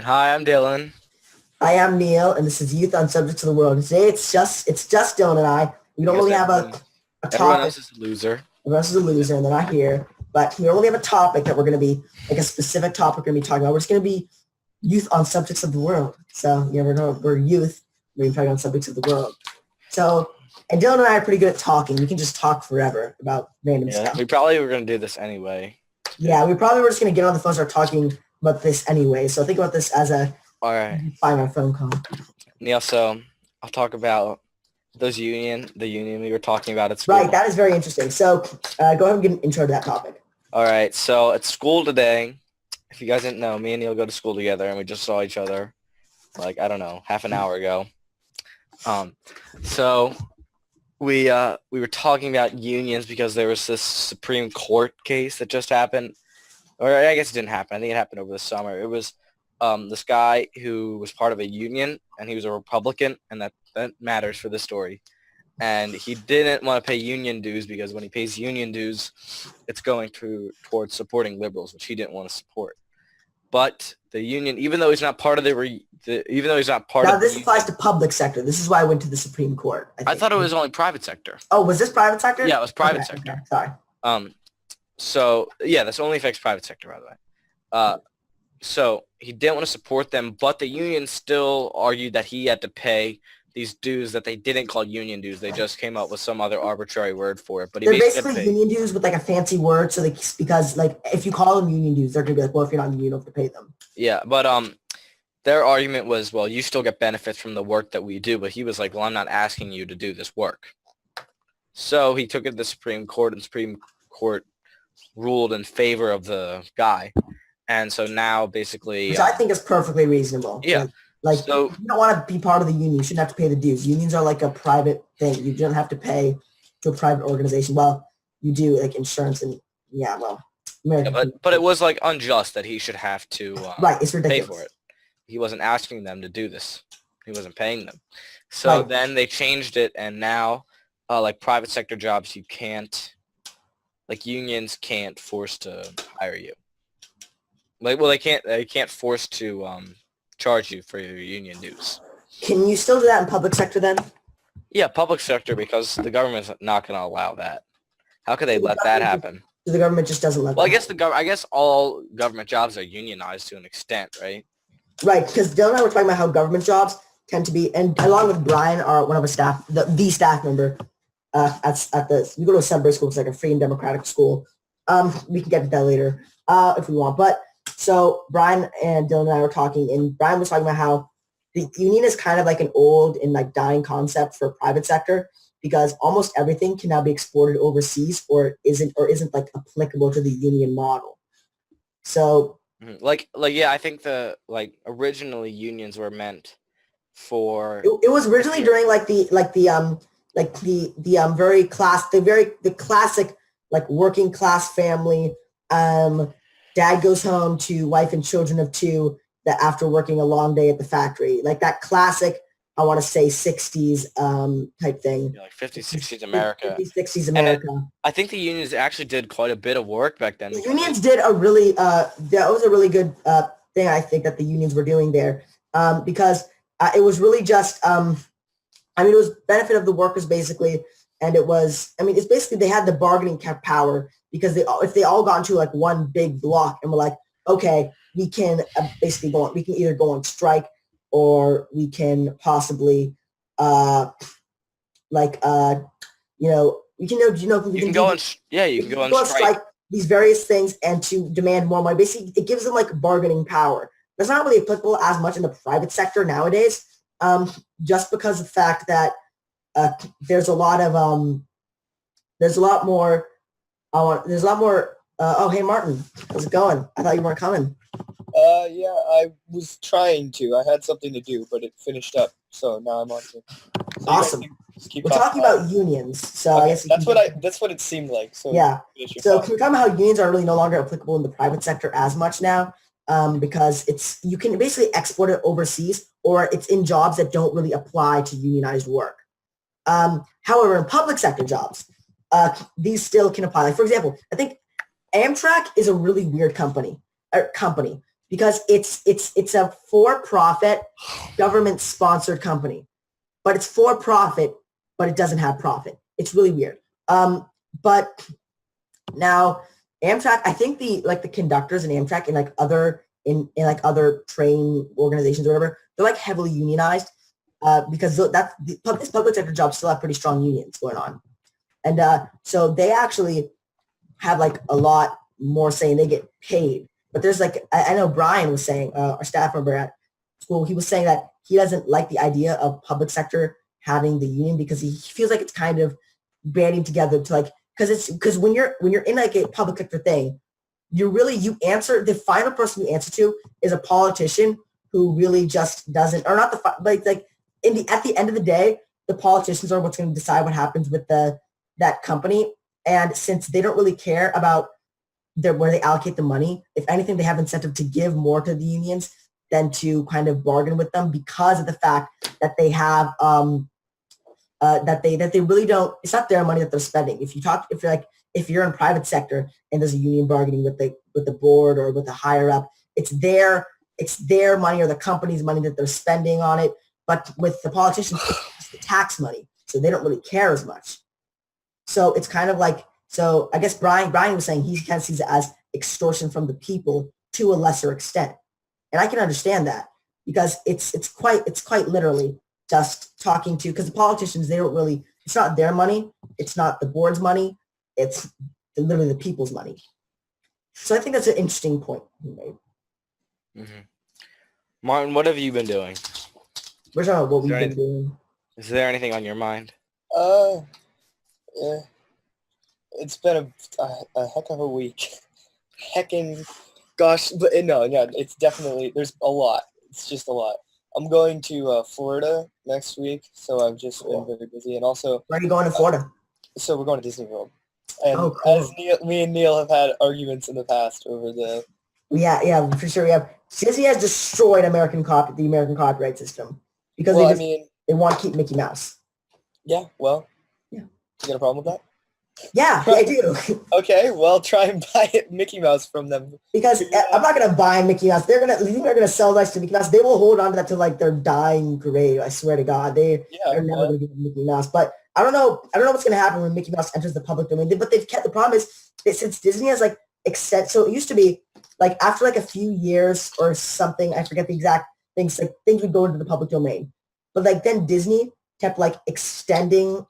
And hi, I'm Dylan. I am Neil, and this is Youth on Subjects of the World. Today, it's just Dylan and I. We don't Because really have everyone, a everyone topic. else is a loser. The rest is a loser, and they're not here. But we don't really have a topic that we're going to be like a specific topic we're going to be talking about. We're just going to be youth on subjects of the world. So we're youth. We're talking on subjects of the world. So, and Dylan and I are pretty good at talking. We can just talk forever about random stuff. We probably were going to do this anyway. Yeah, we probably were just going to get on the phone and start talking about this anyway. So think about this as a All right. 5-minute phone call. Neil, so I'll talk about the union we were talking about at school. Right, that is very interesting. So go ahead and get an intro to that topic. All right, so at school today, if you guys didn't know, me and Neil go to school together, and we just saw each other, like, I don't know, half an hour ago. So we were talking about unions because there was this Supreme Court case that just happened. Or I guess it didn't happen. I think it happened over the summer. It was this guy who was part of a union, and he was a Republican, and that matters for this story. And he didn't want to pay union dues because when he pays union dues, it's going towards supporting liberals, which he didn't want to support. But the union, even though he's not part of Now this applies to public sector. This is why I went to the Supreme Court. I thought it was only private sector. Oh, was this private sector? Yeah, it was private sector. Okay, sorry. So yeah, this only affects private sector, by the way. So he didn't want to support them, but the union still argued that he had to pay these dues that they didn't call union dues. They just came up with some other arbitrary word for it. But they're basically union dues with like a fancy word. So because like if you call them union dues, they're gonna be like, well, if you're not union, you don't have to pay them. Yeah, but their argument was, well, you still get benefits from the work that we do. But he was like, well, I'm not asking you to do this work. So he took it to the Supreme Court, and the Supreme Court ruled in favor of the guy. And so now basically... Which I think is perfectly reasonable. Yeah. Like, so, if you don't want to be part of the union, you shouldn't have to pay the dues. Unions are like a private thing. You don't have to pay to a private organization. Well, you do, like insurance and, yeah, well... but it was like unjust that he should have to right, it's ridiculous. Pay for it. He wasn't asking them to do this. He wasn't paying them. So then they changed it, and now, like private sector jobs, you can't... Like unions can't force to hire you. Like, well, they can't force to charge you for your union dues. Can you still do that in public sector then? Yeah, public sector, because the government's not going to allow that. How could they let that happen? The government just doesn't let. Well, I guess all government jobs are unionized to an extent, right? Right, because Dylan and I were talking about how government jobs tend to be, and along with Brian, our one of our staff, the staff member. We go to a Sudbury school. It's like a free and democratic school. We can get to that later if we want. But so Brian and Dylan and I were talking, and Brian was talking about how the union is kind of like an old and like dying concept for private sector because almost everything can now be exported overseas or isn't like applicable to the union model. So like yeah, I think originally unions were meant for. It was originally during the classic like working class family. Dad goes home to wife and children of two that after working a long day at the factory, like that classic, I want to say 60s type thing. Yeah, like 50s, 60s America. 50s, 60s America. I think the unions actually did quite a bit of work back then. The unions did a really, that was a really good thing I think that the unions were doing there because it was really just, it was benefit of the workers basically. And it was, it's basically they had the bargaining power because if they all got into like one big block and were like, okay, we can we can either go on strike or we can possibly, we can go on strike. These various things and to demand more money. Basically, it gives them like bargaining power. That's not really applicable as much in the private sector nowadays, just because of the fact that there's a lot more. Oh, hey, Martin. How's it going? I thought you weren't coming. Yeah, I was trying to. I had something to do, but it finished up, so now I'm on to. So awesome. We're talking about unions, so okay, I guess that's what it seemed like. So yeah. So can we talk about how unions are really no longer applicable in the private sector as much now? Because you can basically export it overseas, or it's in jobs that don't really apply to unionized work. However, in public sector jobs, these still can apply. Like for example, I think Amtrak is a really weird company because it's a for-profit, government-sponsored company, but it's for-profit, but it doesn't have profit. It's really weird. But now Amtrak, I think the conductors in Amtrak and like other in like other train organizations or whatever, they're like heavily unionized because this public sector jobs still have pretty strong unions going on, and so they actually have like a lot more saying they get paid. But there's like I know Brian was saying, our staff member at school, he was saying that he doesn't like the idea of public sector having the union because he feels like it's kind of banding together to like because when you're in like a public sector thing, you answer the final person you answer to is a politician who really just doesn't or not at the end of the day, the politicians are what's going to decide what happens with that company. And since they don't really care about where they allocate the money, if anything, they have incentive to give more to the unions than to kind of bargain with them because of the fact that they have that they really don't. It's not their money that they're spending. If you're in private sector and there's a union bargaining with the board or with the higher up, it's their money or the company's money that they're spending on it. But with the politicians, it's the tax money, so they don't really care as much. So it's kind of like, so I guess Brian was saying he kind of sees it as extortion from the people to a lesser extent. And I can understand that because it's quite literally just talking to, because the politicians, they don't really, it's not their money. It's not the board's money. It's literally the people's money. So I think that's an interesting point he made. Mm-hmm. Martin, what have you been doing? We're talking about what we've been doing. Is there anything on your mind? Yeah. It's been a heck of a week. Heckin' gosh, but no, yeah, it's definitely, there's a lot. It's just a lot. I'm going to Florida next week, so I've just been very busy. And also, where are you going to Florida? So we're going to Disney World. And cool. as me and Neil have had arguments in the past over the... Yeah, for sure we have. Disney has destroyed the American copyright system because they want to keep Mickey Mouse. Yeah, well, yeah. You got a problem with that? Yeah, I do. Okay, well, try and buy Mickey Mouse from them. Because I'm not gonna buy Mickey Mouse. They're gonna sell rights to Mickey Mouse. They will hold on to that to like their dying grave. I swear to God, they're never gonna give Mickey Mouse. But I don't know what's gonna happen when Mickey Mouse enters the public domain. But they've kept the problem is that since Disney has like so it used to be like after like a few years or something, I forget the exact things. Like things would go into the public domain, but like then Disney kept like extending.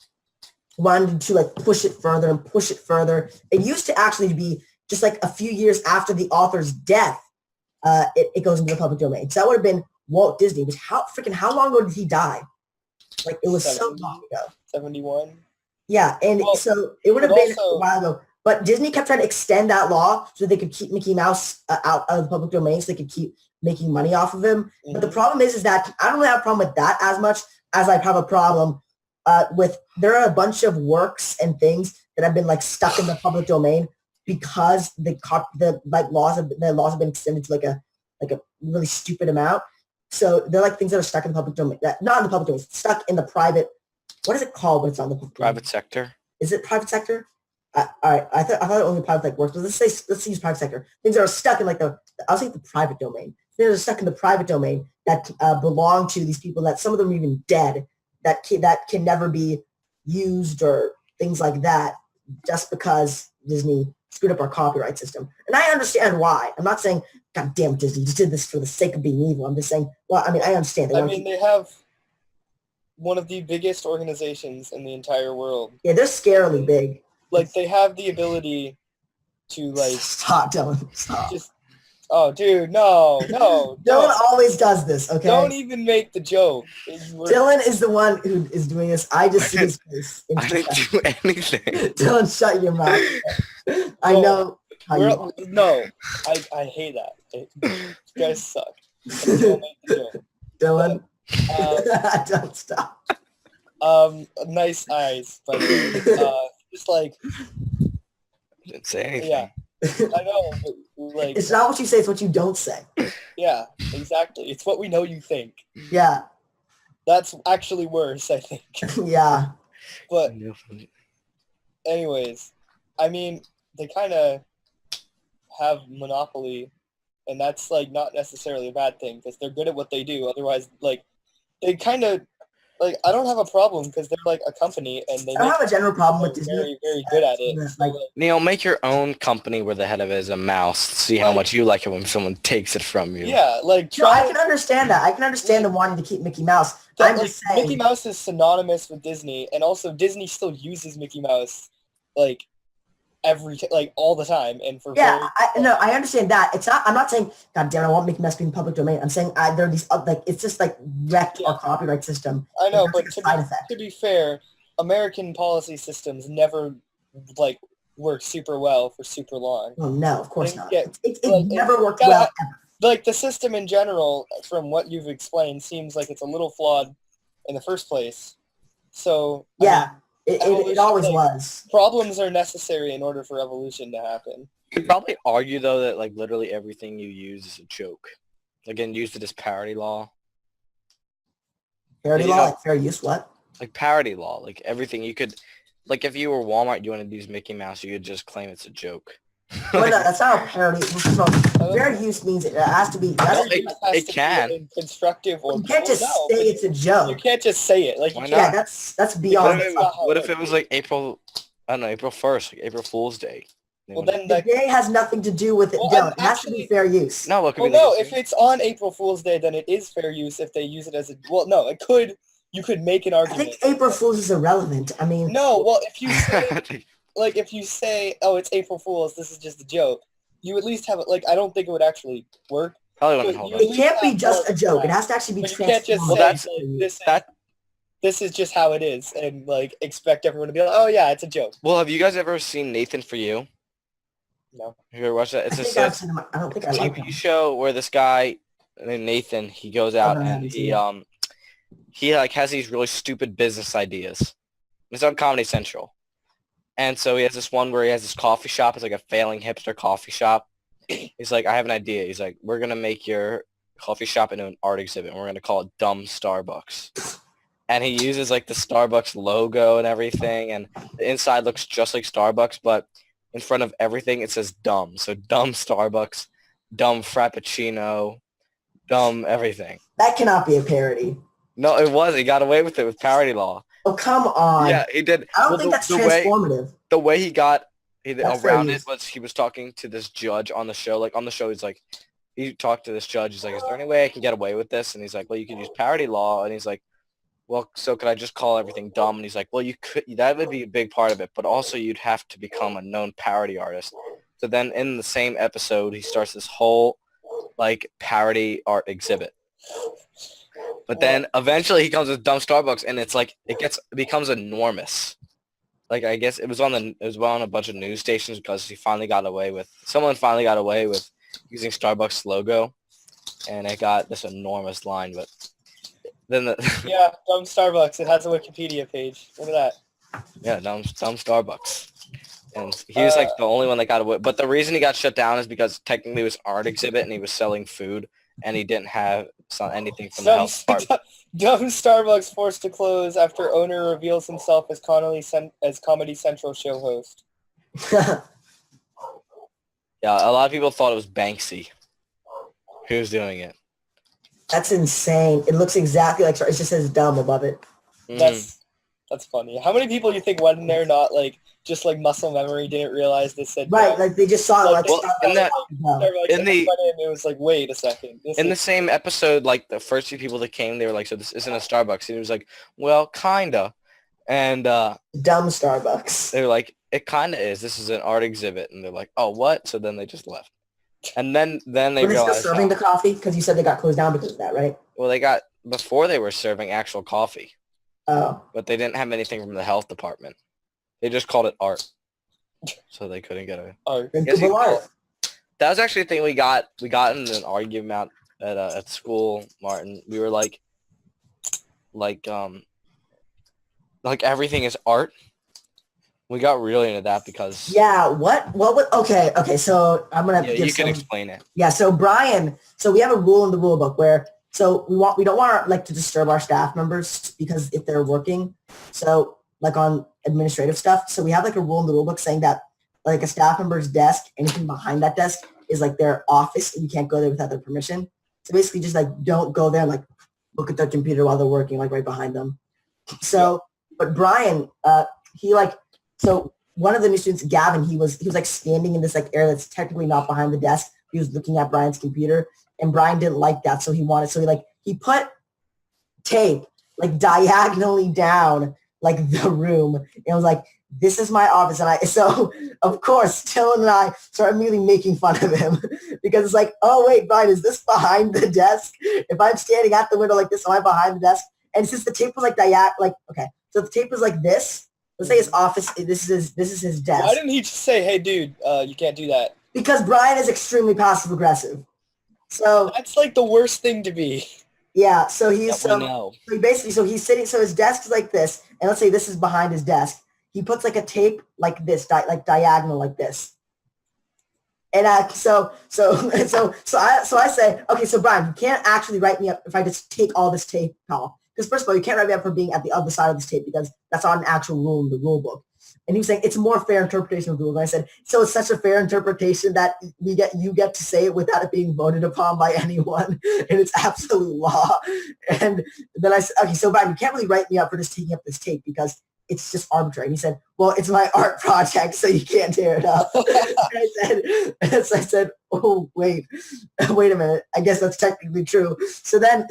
Wanted to like push it further and push it further. It used to actually be just like a few years after the author's death, it goes into the public domain. So that would have been Walt Disney. Which how long ago did he die? Like it was 70, so long ago. 71. Yeah, and so it would have been a while ago. But Disney kept trying to extend that law so they could keep Mickey Mouse out of the public domain, so they could keep making money off of him. Mm-hmm. But the problem is that I don't really have a problem with that as much as I have a problem there are a bunch of works and things that have been like stuck in the public domain because the laws have been extended to like a really stupid amount. So they're like things that are stuck in the public domain, not in the public domain, stuck in the private. What is it called when it's on the public private domain? Sector? Is it private sector? All right, I thought only private like works, but let's use private sector. Things that are stuck in like I'll say the private domain. Things that are stuck in the private domain that belong to these people that some of them are even dead. That can never be used or things like that just because Disney screwed up our copyright system. And I understand why. I'm not saying, God damn Disney, you just did this for the sake of being evil. I'm just saying, well, I mean, I understand. They have one of the biggest organizations in the entire world. Yeah, they're scarily big. Like, they have the ability to, like... Stop, Dylan. Stop. Just... Oh, dude, no. Dylan always does this, okay? Don't even make the joke. Dylan is the one who is doing this. I just see his face. I didn't do anything. Dylan, shut your mouth. I know how you No, I hate that. You guys suck. Don't make the joke. Dylan, don't stop. Nice eyes, by the way. Just like... I didn't say anything. Yeah. I know, but like... It's not what you say, it's what you don't say. Yeah, exactly. It's what we know you think. Yeah. That's actually worse, I think. Yeah. But anyways, I mean, they kind of have monopoly and that's like not necessarily a bad thing because they're good at what they do. Otherwise, like they kind of like I don't have a problem because they're like a company and they I don't make have a general problem with they're Disney. very good at it. So, Like, like, Neil, make your own company where the head of it is a mouse. See how Like- much you like it when someone takes it from you. yeah, like no, I try. can understand that. I can understand them wanting to keep Mickey Mouse. But, I'm like, just saying. Mickey Mouse is synonymous with Disney, and also Disney still uses Mickey Mouse like like all the time, and for Yeah, I understand that. It's not. I'm not saying, God damn, I want Mickey Mouse being public domain. I'm saying there are these like it's just like wrecked our copyright system. I know, That's but like a side effect. to be fair, American policy systems never like work super well for super long. Well, no, of course And not. yeah, It like, never worked gotta well have- ever. Like the system in general, from what you've explained, seems like it's a little flawed in the first place. So I Yeah, mean, it evolution, always like- was. problems are necessary in order for evolution to happen. You could probably argue though that like literally everything you use is a joke. Again, use it as parody law. Parody you law, know- like fair use, what? Like parody law. Like everything you could like if you were Walmart you wanted to use Mickey Mouse, you could just claim it's a joke. Well, no, that's not a parody. So, don't- fair use means it has to be. It has Well, to be it can. In constructive or you can't just no, say but it's a you joke. can't just say it. Like you Why can't- not? Yeah, that's beyond. What if, not how what it if it was like April 1st, like April Fool's Day? Well, then The like, day has nothing to do with it. Well, Dylan. and It has to be actually- fair use. No, it could well, be no. the If it's on April Fool's Day, then it is fair use. If they use it as a well, no, it could. You could make an I argument. think April Fool's is irrelevant. I mean, No, well, if you say like if you say, oh, it's April Fool's, this is just a joke. You at least have it. Like I don't think it would actually work. Probably wouldn't But hold you- up. it can't be just a joke. It has to actually be But you can't just transformed. say that's- like, this. that- This is just how it is, and like expect everyone to be like, oh yeah, it's a joke. Well, have you guys ever seen Nathan For You? No. Have you ever watched that? I It's think a I've seen him. I don't think I like him. TV show where this guy named Nathan, he goes out Never and had he like has these really stupid business ideas. It's on Comedy Central. And so he has this one where he has this coffee shop. It's like a failing hipster coffee shop. He's like, I have an idea. He's like, we're going to make your coffee shop into an art exhibit and we're going to call it Dumb Starbucks. And he uses like the Starbucks logo and everything. And the inside looks just like Starbucks, but in front of everything it says dumb. So dumb Starbucks, dumb Frappuccino, dumb everything. That cannot be a parody. No, it was. He got away with it with parody law. Oh, come on. Yeah, he did. I don't Well, think that's the way, transformative. the way he got That's fair around it use. was he was talking to this judge on the show. Like on the show, he's like, he talked to this judge. He's like, is there any way I can get away with this? And he's like, well, you can use parody law. And he's like, well, so could I just call everything dumb? And he's like, well, you could. That would be a big part of it, but also you'd have to become a known parody artist. So then in the same episode, he starts this whole like parody art exhibit. But then eventually he comes with Dumb Starbucks, and it's like it becomes enormous. Like I guess it was on a bunch of news stations because someone finally got away with using Starbucks logo, and it got this enormous line. But then Yeah, Dumb Starbucks. It has a Wikipedia page. Look at that. yeah, dumb Starbucks, and he was like the only one that got away. But the reason he got shut down is because technically it was an art exhibit, and he was selling food, and he didn't have anything from the Dumb, health department. Dumb Starbucks forced to close after owner reveals himself as Comedy Central show host. Yeah, a lot of people thought it was Banksy who was doing it. That's insane. It looks exactly like. It just says dumb above it. Mhm. That's funny. How many people you think went in there not like just like muscle memory didn't realize they said Right, dumb? like they just saw it. Like, Well, in that- dumb. They're like, in the- it was like, wait a second. This In the is- same episode, like the first few people that came, they were like, so this isn't a Starbucks. And he was like, well, kinda. And Dumb Starbucks. they were like, it kinda is. This is an art exhibit. And they're like, oh, what? So then they just left. And then they Were they still realized, serving the coffee? Because you said they got closed down because of that, right? well, before they were serving actual coffee, Oh, but they didn't have anything from the health department. They just called it art. So they couldn't get a... oh, then Yes, Google you- Art. That was actually a thing we got in an argument at school, Martin. We were like everything is art. We got really into that because Yeah. What would? Okay. So I'm gonna yeah, give you can some. explain it. Yeah. So Brian. So we have a rule in the rule book where we don't want like to disturb our staff members because if they're working, so like on administrative stuff. So we have like a rule in the rule book saying that like a staff member's desk, anything behind that desk is like their office, and you can't go there without their permission. So basically, just like don't go there and like look at their computer while they're working, like right behind them. So, but Brian, so one of the new students, Gavin, he was like standing in this like area that's technically not behind the desk. He was looking at Brian's computer, and Brian didn't like that, so he put tape like diagonally down like the room, and it was like, this is my office. And so of course Dylan and I started immediately making fun of him because it's like, oh wait, Brian, is this behind the desk? If I'm standing at the window like this, am I behind the desk? And since the tape was like okay, so the tape was like this. Let's say his office. This is his desk. Why didn't he just say, "Hey, dude, you can't do that"? Because Brian is extremely passive aggressive. So That's like the worst thing to be. yeah, so he's That we know. so basically, so he's sitting. So his desk is like this, and let's say this is behind his desk. He puts like a tape like this, like diagonal like this. And so I say, okay, so Brian, you can't actually write me up if I just take all this tape off. Because first of all, you can't write me up for being at the other side of this tape because that's not an actual rule in the rule book. And he was saying it's a more fair interpretation of the rule. And I said, so it's such a fair interpretation that you get to say it without it being voted upon by anyone, and it's absolute law. And then I said, okay, so Brian, you can't really write me up for just taking up this tape because it's just arbitrary. And he said, well, it's my art project, so you can't tear it up. And I said, oh, wait a minute. I guess that's technically true. So then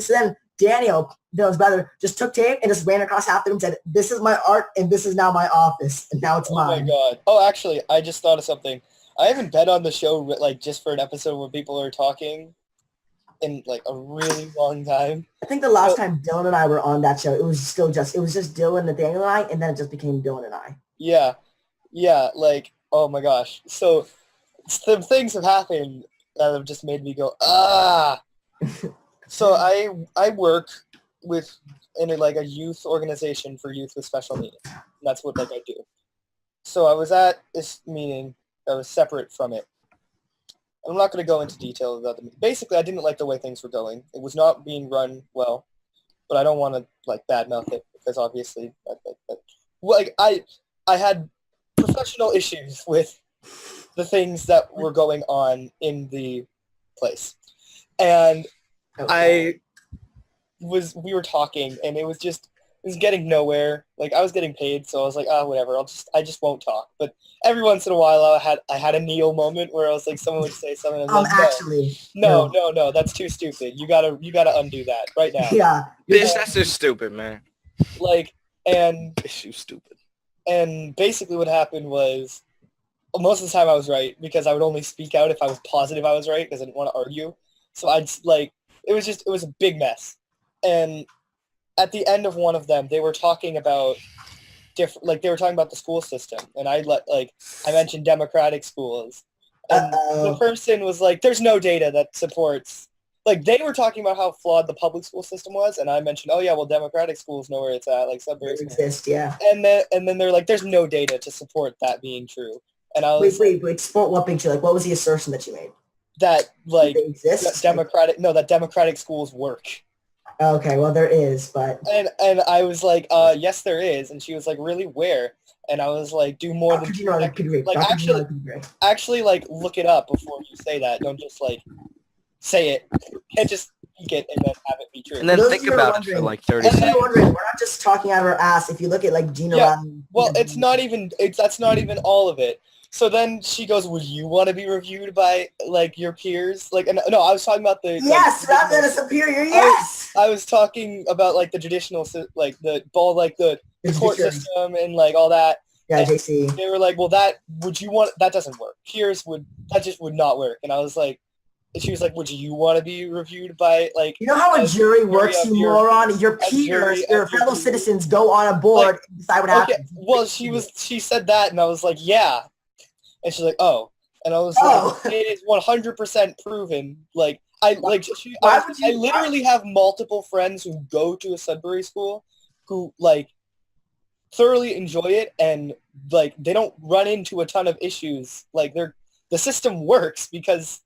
Daniel, Dylan's brother, just took tape and just ran across half the room and said, this is my art and this is now my office. And now it's mine. Oh my god. Oh, actually, I just thought of something. I haven't been on the show like just for an episode where people are talking in like a really long time. I think the last time Dylan and I were on that show, it was just Dylan, Nathaniel, and I, and then it just became Dylan and I. Yeah. Yeah, like, oh my gosh. So some things have happened that have just made me go, ah. So I work in a youth organization for youth with special needs. And that's what I do. So I was at this meeting that was separate from it. I'm not going to go into detail about the meeting. Basically, I didn't like the way things were going. It was not being run well, but I don't want to badmouth it because obviously, I had professional issues with the things that were going on in the place, and Okay. we were talking, and it was getting nowhere. Like, I was getting paid, so I was like, whatever. I just won't talk. But every once in a while, I had a Neil moment where I was like, someone would say something. And I was like, actually, no, that's too stupid. You gotta undo that right now. yeah, That's just stupid, man. And It's too stupid. And basically what happened was most of the time I was right because I would only speak out if I was positive I was right because I didn't want to argue. So it was a big mess. And at the end of one of them, they were talking about they were talking about the school system, and I mentioned democratic schools. And the person was like, there's no data that supports, they were talking about how flawed the public school system was, and I mentioned, oh yeah, well, democratic schools know where it's at, Sudbury schools. Exist, yeah. And then they're like, there's no data to support that being true. And I was wait, support what being true? What was the assertion that you made? That they exist? that democratic schools work. Okay, well there is, but and I was like, yes, there is, and she was like, really, where? And I was like, do more than actually look it up before you say that. Don't just say it. Can't just speak it and then have it be true. And then think about it for 30 seconds. seconds. We're not just talking out of our ass. If you look at Gina Rowland, well, that's not even all of it. So then she goes, would you want to be reviewed by your peers? No, I was talking about the rather than a superior. Yes, I was talking about the traditional the court system and all that. Yeah, JC. They were like, well, that doesn't work. Peers that just would not work. And I was like, and she was like, would you want to be reviewed by you know how a jury works, you moron? Your peers, your fellow citizens go on a board and decide what happens. Well, she said that, and I was like, yeah. And she's like, oh. And I was like, it is 100% proven. I literally have multiple friends who go to a Sudbury school who, thoroughly enjoy it, and, they don't run into a ton of issues. The system works because,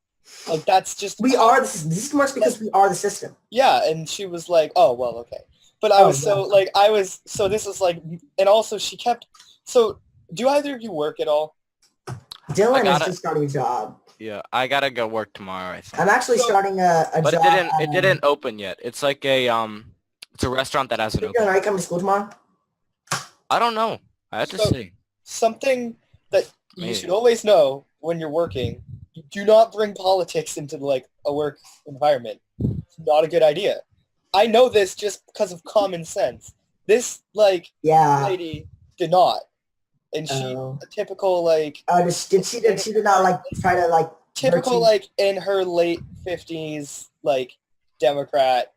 that's just... the system works because we are the system. Yeah, and she was like, oh, well, okay. But I was so this was and also she kept... So, do either of you work at all? Dylan is just starting a job. Yeah, I gotta go work tomorrow, I think. I'm actually So- starting a But job. it didn't open yet. It's like it's a restaurant that hasn't You're doing all opened. right coming to school tomorrow? I don't know. I have to So- see. Something that you Maybe. should always know when you're working, you do not bring politics into like a work environment. It's not a good idea. I know this just because of common sense. This like Yeah. lady did not, and she Oh. a typical like She did not like try to like typical virtue- like in her late 50s like Democrat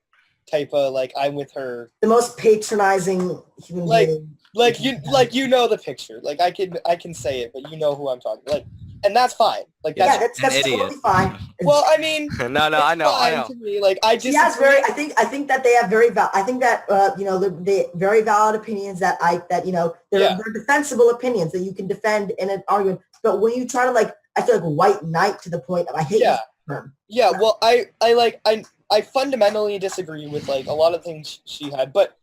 type of like I'm with her the most patronizing human Like- being. like you know the picture, like I can say it, but you know who I'm talking like, and that's fine, like Yeah, that's that's an totally idiot. fine. well I mean No, I it's know, I fine know. to me, like I She just has very. I think that they have very. I think that the very valid opinions that they're, Yeah. they're defensible opinions that you can defend in an argument. But when you try to like, I feel like white knight to the point of I hate Yeah. this term. Yeah, well, I fundamentally disagree with like a lot of things she had, but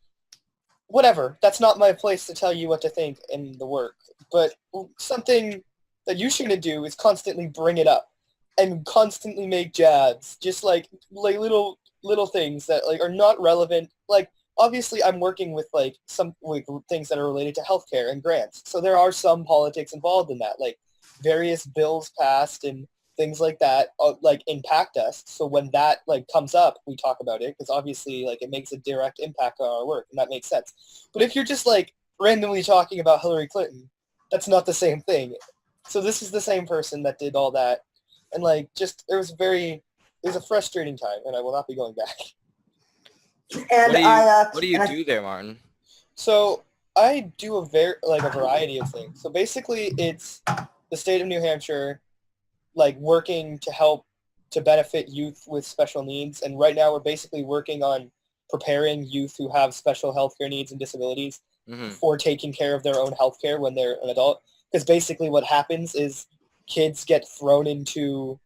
whatever. That's not my place to tell you what to think in the work. But something that you shouldn't do is constantly bring it up and constantly make jabs, just like little things that like are not relevant. Like obviously, I'm working with like some like things that are related to healthcare and grants, so there are some politics involved in that, like various bills passed and things like that like impact us. So when that like comes up, we talk about it because obviously like it makes a direct impact on our work, and that makes sense. But if you're just like randomly talking about Hillary Clinton, that's not the same thing. So this is the same person that did all that, and like just it was a frustrating time, and I will not be going back. And What do you and I- do there, Martin? So I do a variety of things. So basically, it's the state of New Hampshire, like working to help to benefit youth with special needs. And right now, we're basically working on preparing youth who have special healthcare needs and disabilities Hmm. for taking care of their own healthcare when they're an adult. Because basically, what happens is kids get thrown into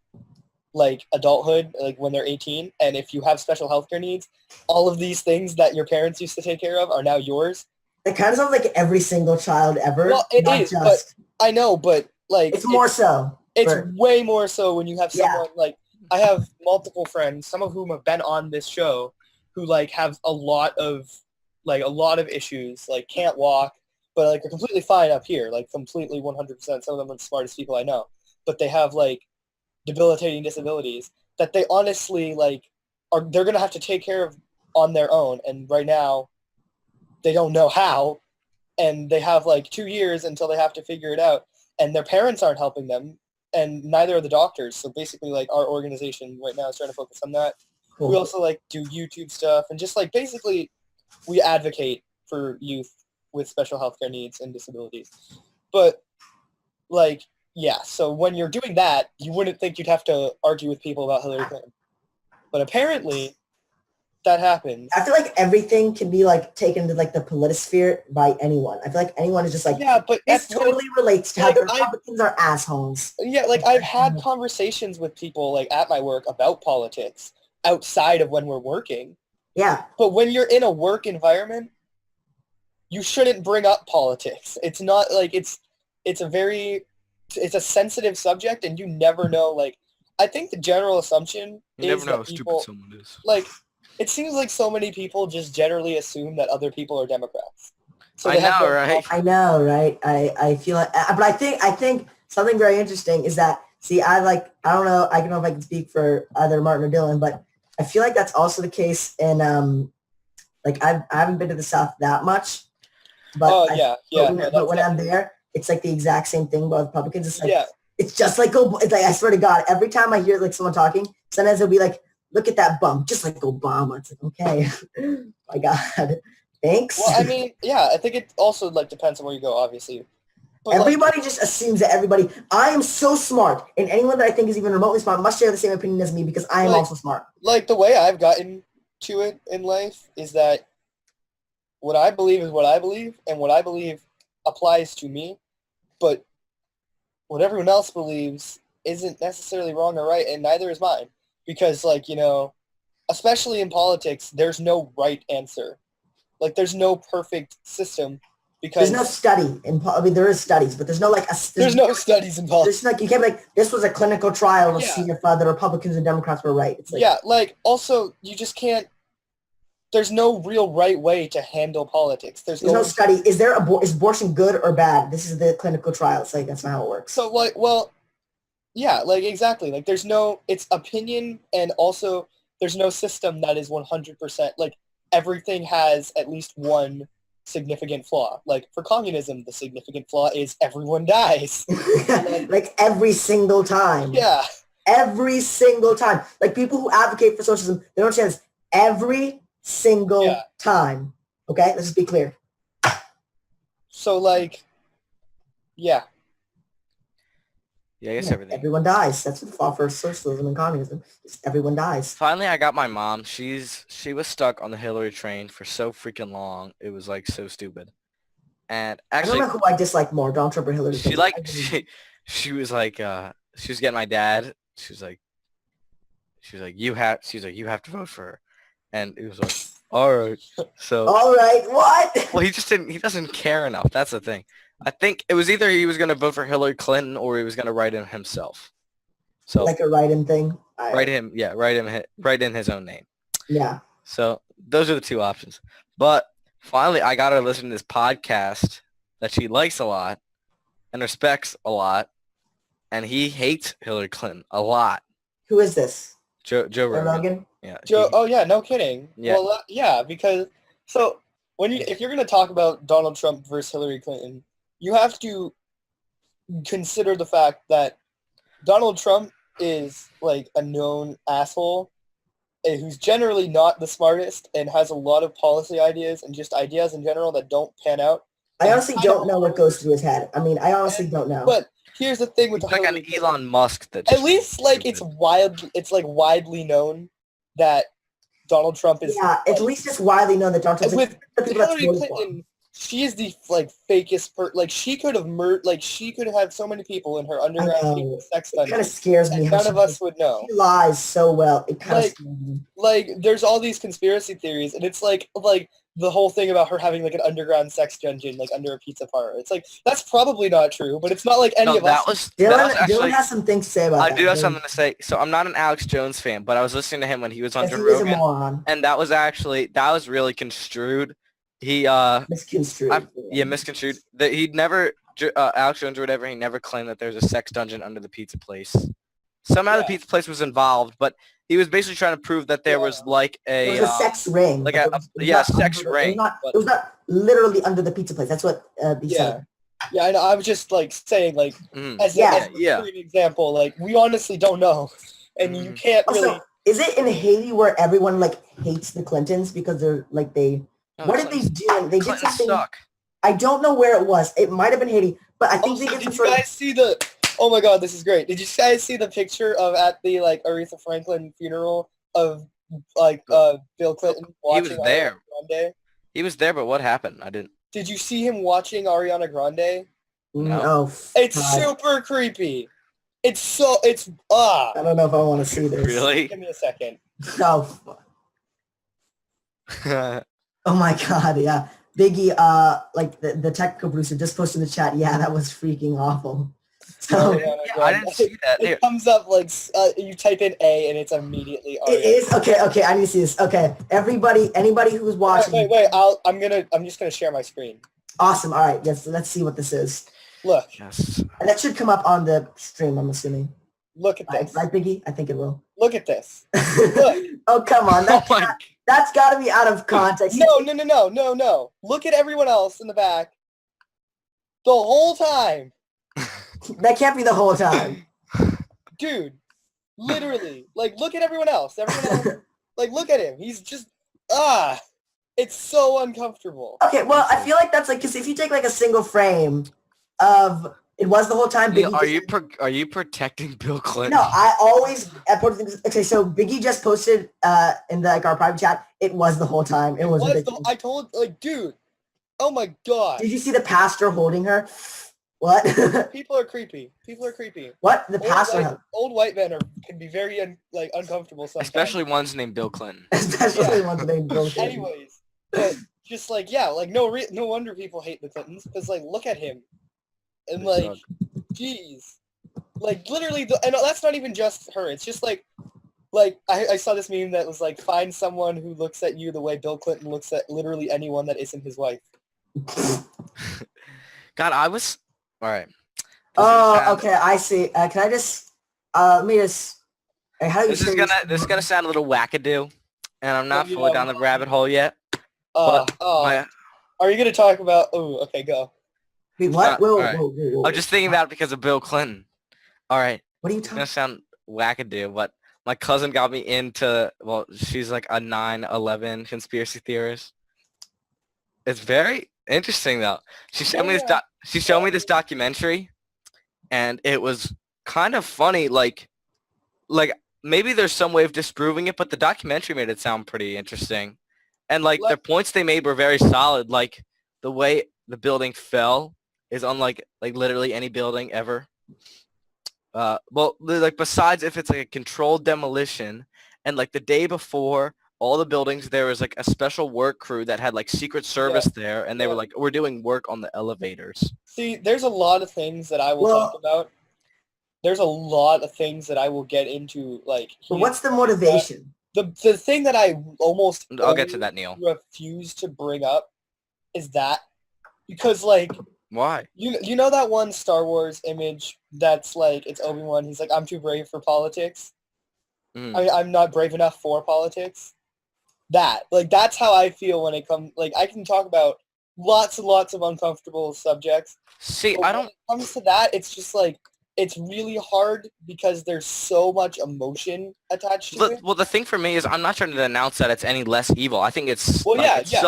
like adulthood, like when they're 18, and if you have special healthcare needs, all of these things that your parents used to take care of are now yours. it kind of sounds like every single child ever. Well, it not is, just- I know, but like it's more so. it's for- way more so when you have Yeah. someone like I have multiple friends, some of whom have been on this show, who like have a lot of issues, like can't walk, but like are completely fine up here, like completely 100%. Some of them are the smartest people I know, but they have like debilitating disabilities that they honestly like they're gonna have to take care of on their own, and right now they don't know how, and they have like 2 years until they have to figure it out, and their parents aren't helping them, and neither are the doctors. So basically, like our organization right now is trying to focus on that. Cool. We also like do YouTube stuff, and just like basically we advocate for youth with special healthcare needs and disabilities. But like, yeah, so when you're doing that, you wouldn't think you'd have to argue with people about Hillary Clinton. But apparently that happens. I feel like everything can be like taken to like the politisphere by anyone. I feel like anyone is just like, Yeah, but this that's totally relates to how like, the Republicans are assholes. yeah, like I've had conversations with people like at my work about politics outside of when we're working. Yeah. But when you're in a work environment, you shouldn't bring up politics. It's not like it's a sensitive subject, and you never know. Like, I think the general assumption You is never know how that stupid people someone is. like. It seems like so many people just generally assume that other people are Democrats. So I they have know, no right? I know, right? I feel like, but I think something very interesting is that, see, I don't know, I don't know if I can speak for either Martin or Dylan, but I feel like that's also the case in, like I haven't been to the South that much, but Oh I- yeah, but yeah. when, no, but that's when I'm definitely- there, it's like the exact same thing with Republicans. It's like, yeah, it's just like, it's like, I swear to God, every time I hear like someone talking, sometimes they'll be like, look at that bum, just like Obama. It's like, okay, my God, thanks. well, I mean, yeah. I think it also like depends on where you go, obviously. But like, Everybody just assumes that everybody, I am so smart, and anyone that I think is even remotely smart must share the same opinion as me because I am Like- also smart. like the way I've gotten to it in life is that what I believe is what I believe, and what I believe applies to me, but what everyone else believes isn't necessarily wrong or right, and neither is mine. Because, like, you know, especially in politics, there's no right answer. Like, there's no perfect system. because There's no study I mean, there is studies, but there's no like there's no studies in politics. there's like you can't be like this was a clinical trial to Yeah. see if the Republicans and Democrats were right. It's like Yeah, like also you just can't. There's no real right way to handle politics. there's no study. Is there is abortion good or bad? This is the clinical trial. It's like that's not how it works. So like, well, yeah, like exactly. Like there's no, it's opinion, and also there's no system that is 100%. Like everything has at least one significant flaw. Like for communism, the significant flaw is everyone dies. Like every single time. Yeah. Every single time. Like people who advocate for socialism, they don't understand this. Every single Yeah. time. Okay? Let's just be clear. So like, yeah. Yeah, I guess Yeah, everything. everyone dies. That's the flaw for socialism and communism. Just everyone dies. Finally, I got my mom. She was stuck on the Hillary train for so freaking long. It was like so stupid. And I actually, don't know who I dislike more, Donald Trump or Hillary she Clinton. like I really- she was like she was getting my dad. She was like you have to vote for her, and it was like all right. So All right, what? well, he doesn't care enough. That's the thing. I think it was either he was gonna vote for Hillary Clinton or he was gonna write in himself. So Like a write-in thing. write in his own name. Yeah. So those are the two options. But finally, I got her to listen to this podcast that she likes a lot and respects a lot, and he hates Hillary Clinton a lot. Who is this? Joe Joe Rogan. Rogan? Yeah. Joe, oh yeah, no kidding. Yeah. Well, yeah, because so if you're gonna talk about Donald Trump versus Hillary Clinton, you have to consider the fact that Donald Trump is like a known asshole who's generally not the smartest and has a lot of policy ideas and just ideas in general that don't pan out. I honestly don't know what goes through his head. I mean, I honestly don't know. But here's the thing with He's the like an Hillary Clinton. Elon Musk that At just least like stupid. it's like widely known that Donald Trump is yeah, at least it's widely known that Donald Trump's with like, the people that's Hillary voting for him. Clinton. She is the like fakest like she could have she could have so many people in her underground know. secret sex It kind dungeon of scares me. and how none she, of us would know. she lies so well. It kind of Like- scares me. Like there's all these conspiracy theories and it's like the whole thing about her having like an underground sex dungeon like under a pizza parlor. It's like that's probably not true, but it's not like any No, of us. that was Dylan actually. has some things to say about I that. do have Dylan, something to say. So I'm not an Alex Jones fan, but I was listening to him when he was on because Joe he is a Rogan, moron. and that was really construed. He Misconstrued. misconstrued. That he'd never Alex Jones or whatever. He never claimed that there was a sex dungeon under the pizza place. Somehow the Yeah. pizza place was involved, but he was basically trying to prove that there was like It a was a sex ring. like but a- it was yeah, not sex under- ring, It was not literally under the pizza place. That's what he Yeah. said. Yeah, I know. I was just like saying like mm, as Yeah. an extreme example, like we honestly don't know, and you Mhm. can't really. Also, is it in Haiti where everyone like hates the Clintons because they're like they? no, What did they Clintons- do? They did Clintons something. suck. I don't know where it was. It might have been Haiti, but I think Also, they did did some you sort of. guys see the? Oh my God, this is great. Did you guys see the picture of at the like Aretha Franklin funeral of like Bill Clinton watching was there. Ariana Grande? He was there, but what happened? I didn't. Did you see him watching Ariana Grande? No. Oh, It's God. super creepy. It's I don't know if I want to see this. Really? Give me a second. Oh, oh my God, yeah. Biggie, like the technical producer just posted in the chat. Yeah, that was freaking awful. So Ariana Yeah, I didn't see that. Here. It comes up like you type in A and it's immediately Ariana. it is okay. I need to see this. Okay, anybody who's watching, Wait. I'm just gonna share my screen. awesome. All right, yes. Let's see what this is, Look Yes. and that should come up on the stream. I'm assuming, at this. right, Biggie? I think it will. Look at this. Oh come on, Oh my. that's got to be out of context. No. Look at everyone else in the back. The whole time. That can't be the whole time. Dude. Literally. Like, look at everyone else. Like, look at him. He's just, it's so uncomfortable. Okay, well, I feel like that's like, because if you take like a single frame of, it was the whole time. Neil, Biggie are you protecting Bill Clinton? No, I posted things. Okay, so Biggie just posted in the, like our private chat. It was the whole time. It was ridiculous. I told, like, dude, oh my God. Did you see the pastor holding her? What? People are creepy. What? The pastor? Old white men can be very uncomfortable sometimes. Especially ones named Bill Clinton. Especially ones named Bill Clinton. Anyways, but just like, yeah, like no wonder people hate the Clintons, because like look at him, and They like, suck. jeez, like literally, and that's not even just her. It's just like I saw this meme that was like, find someone who looks at you the way Bill Clinton looks at literally anyone that isn't his wife. God, I was all right. Oh, okay. I see. Can I just let me just. How do you This is say gonna sound a little wackadoo, and I'm not Yeah. fully down the rabbit hole yet. But my, Are you gonna talk about? Oh, okay, go. Wait, what? Whoa, alright. whoa, whoa, whoa. I'm just thinking about it because of Bill Clinton. All right, What are you it's talking? gonna sound wackadoo, but my cousin got me into. Well, she's like a 9/11 conspiracy theorist. It's very interesting though. She showed me this. Yeah. She showed me this documentary, and it was kind of funny. Like maybe there's some way of disproving it, but the documentary made it sound pretty interesting. And like the points they made were very solid. Like the way the building fell is unlike like literally any building ever. Well, like besides if it's like a controlled demolition, and like the day before all the buildings, there was like a special work crew that had like Secret Service there, and they were like, we're doing work on the elevators. See, there's a lot of things that I will Well- talk about. There's a lot of things that I will get into, like. But what's the motivation? The thing that I almost I'll get to that, Neil. refuse to bring up is that, because like Why? you know that one Star Wars image that's like, it's Obi-Wan, he's like, I'm too brave for politics. Mm. I'm not brave enough for politics. That's how I feel when it comes, like, I can talk about lots and lots of uncomfortable subjects. See, But I when don't. it comes to that, it's just like, it's really hard because there's so much emotion attached to it. Well, the thing for me is I'm not trying to denounce that it's any less evil. I think it's Well, like, it sucks.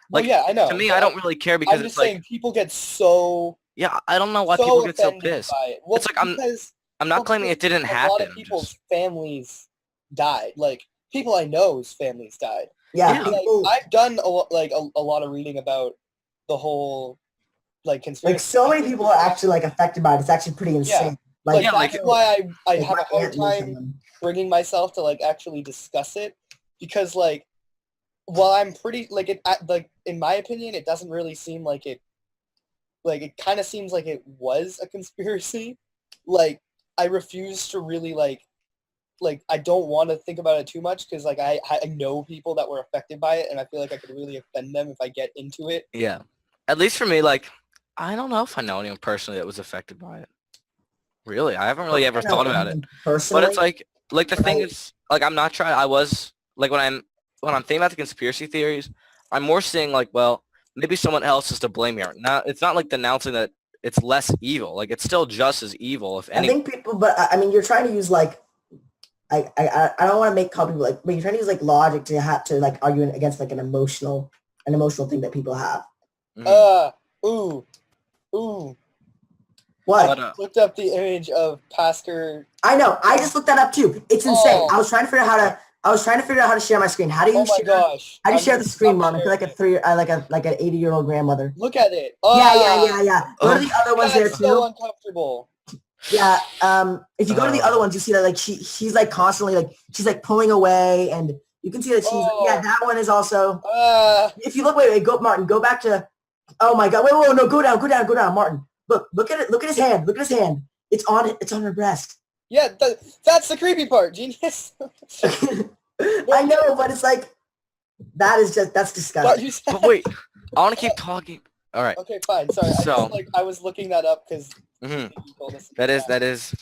Well, Like, yeah, I know. to me, but I don't really care because I'm it's just like, saying people get so yeah, I don't know why people get so offended pissed. by it. Well, It's like because I'm not claiming it didn't a happen. lot of I'm people's just- families died. Like, people I know's families died. Yeah, Yeah. people. Like, I've done a lot of reading about the whole like conspiracy. Like so many people are actually like affected by it. It's actually pretty insane. Like, Yeah, that's like- why I like, have my a hard aunt lives in time them. bringing myself to like actually discuss it, because like, while I'm pretty like it like in my opinion, it doesn't really seem like it. Like, it kind of seems like it was a conspiracy. Like, I refuse to really like I don't want to think about it too much, because like I know people that were affected by it, and I feel like I could really offend them if I get into it. Yeah. At least for me, like, I don't know if I know anyone personally that was affected by it. Really, I haven't really ever I don't thought know about it. anyone Personally, But it's like the thing Right. is, like, I'm not trying. I was like when I'm thinking about the conspiracy theories, I'm more seeing like, well, maybe someone else is to blame here. Now, it's not like denouncing that it's less evil. Like, it's still just as evil. If I any, think people, but I mean, you're trying to use like, I don't want to make call people like, but you're trying to use like logic to have to like argue against like an emotional thing that people have. Mhm. Ooh. What? But, Looked up the image of Pascal. I know. I just looked that up too. It's insane. Oh. I was trying to figure out how to share my screen. How do you Oh my share? gosh. How do you I'm share the just screen, not Mom? I feel like sharing like an 80-year-old grandmother. Look at it. Yeah. Go to the other ones there That's so too. uncomfortable. Yeah. If you go to the other ones, you see that like she's like constantly like she's like pulling away, and you can see that she's Oh. that one is also. Uh, If you look, wait, go Martin, go back to. Oh my God! Wait, no, go down, Martin. Look at it. Look at his hand. Look at his hand. It's on her breast. yeah, that's the creepy part, genius. I know, but it's like that's But disgusting. you said, but wait, I want to keep talking. All right. okay, fine. Sorry. So- I was looking that up because Mhm. you told us. That is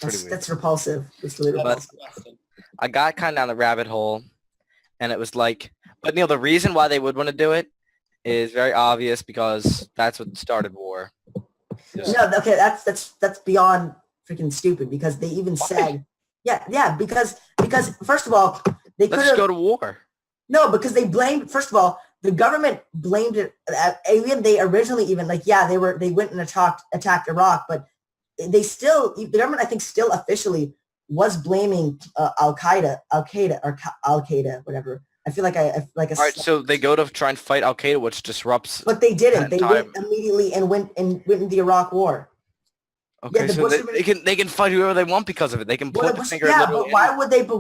pretty weird. That's repulsive. It's really But- repulsive. I got kind of down the rabbit hole, and it was like, but Neil, the reason why they would want to do it is very obvious because that's what started war. No, okay, that's beyond freaking stupid because they even said, yeah, because first of all, they could Let's have go to war. no, because they blamed. First of all, the government blamed it. Even they originally even like they went and attacked Iraq, but they still the government I think still officially was blaming Al Qaeda, whatever. I feel like I like a. All right, so they go to try and fight Al Qaeda, which disrupts. But they didn't. that They went time. immediately and went in the Iraq War. Okay, the so Bush they can fight whoever they want because of it. They can Well, point it the was- finger. yeah, literally but why would they? But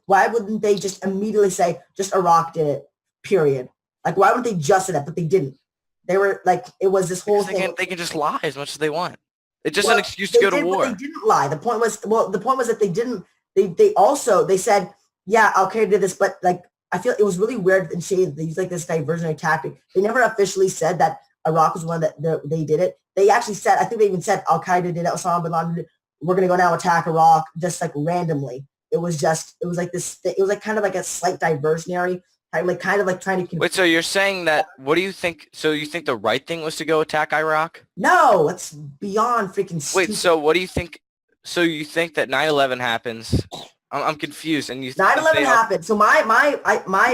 why wouldn't they just immediately say just Iraq did it? Period. Like, why wouldn't they just say that? But they didn't. They were like, it was this whole Because thing. they can just lie as much as they want. It's just Well, an excuse to go to did, war. But they didn't lie. The point was that they didn't. They said, yeah, Al Qaeda did this, but like I feel it was really weird and shady. They used like this diversionary tactic. They never officially said that Iraq was one that they did it. They actually said, I think they even said Al Qaeda did it, Osama bin Laden did it. We're gonna go now attack Iraq just like randomly. It was like this. It was like kind of like a slight diversionary, kind of like trying to. Wait, so you're saying that? What do you think? So you think the right thing was to go attack Iraq? No, it's beyond freaking stupid. Wait, so what do you think? So you think that 9/11 happens? I'm confused, and you. 9/11 happened. So my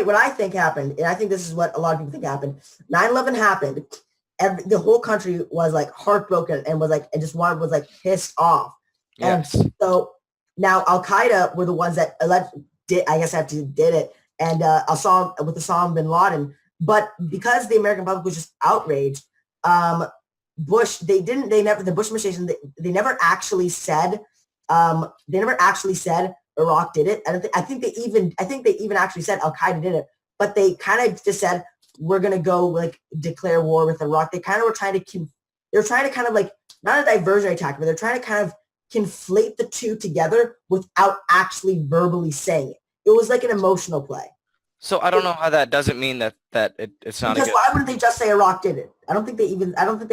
what I think happened, and I think this is what a lot of people think happened. 9/11 happened. The whole country was like heartbroken and was like pissed off. Yes. And so now Al Qaeda were the ones that did it, and Osama bin Laden. But because the American public was just outraged, the Bush administration they never actually said Iraq did it. I think they even actually said Al Qaeda did it, but they kind of just said we're gonna go like declare war with Iraq. They kind of were trying to kind of like not a diversionary tactic, but they're trying to kind of conflate the two together without actually verbally saying it. It was like an emotional play. So I don't know how that doesn't mean that it's not. Because why wouldn't they just say Iraq did it? I don't think they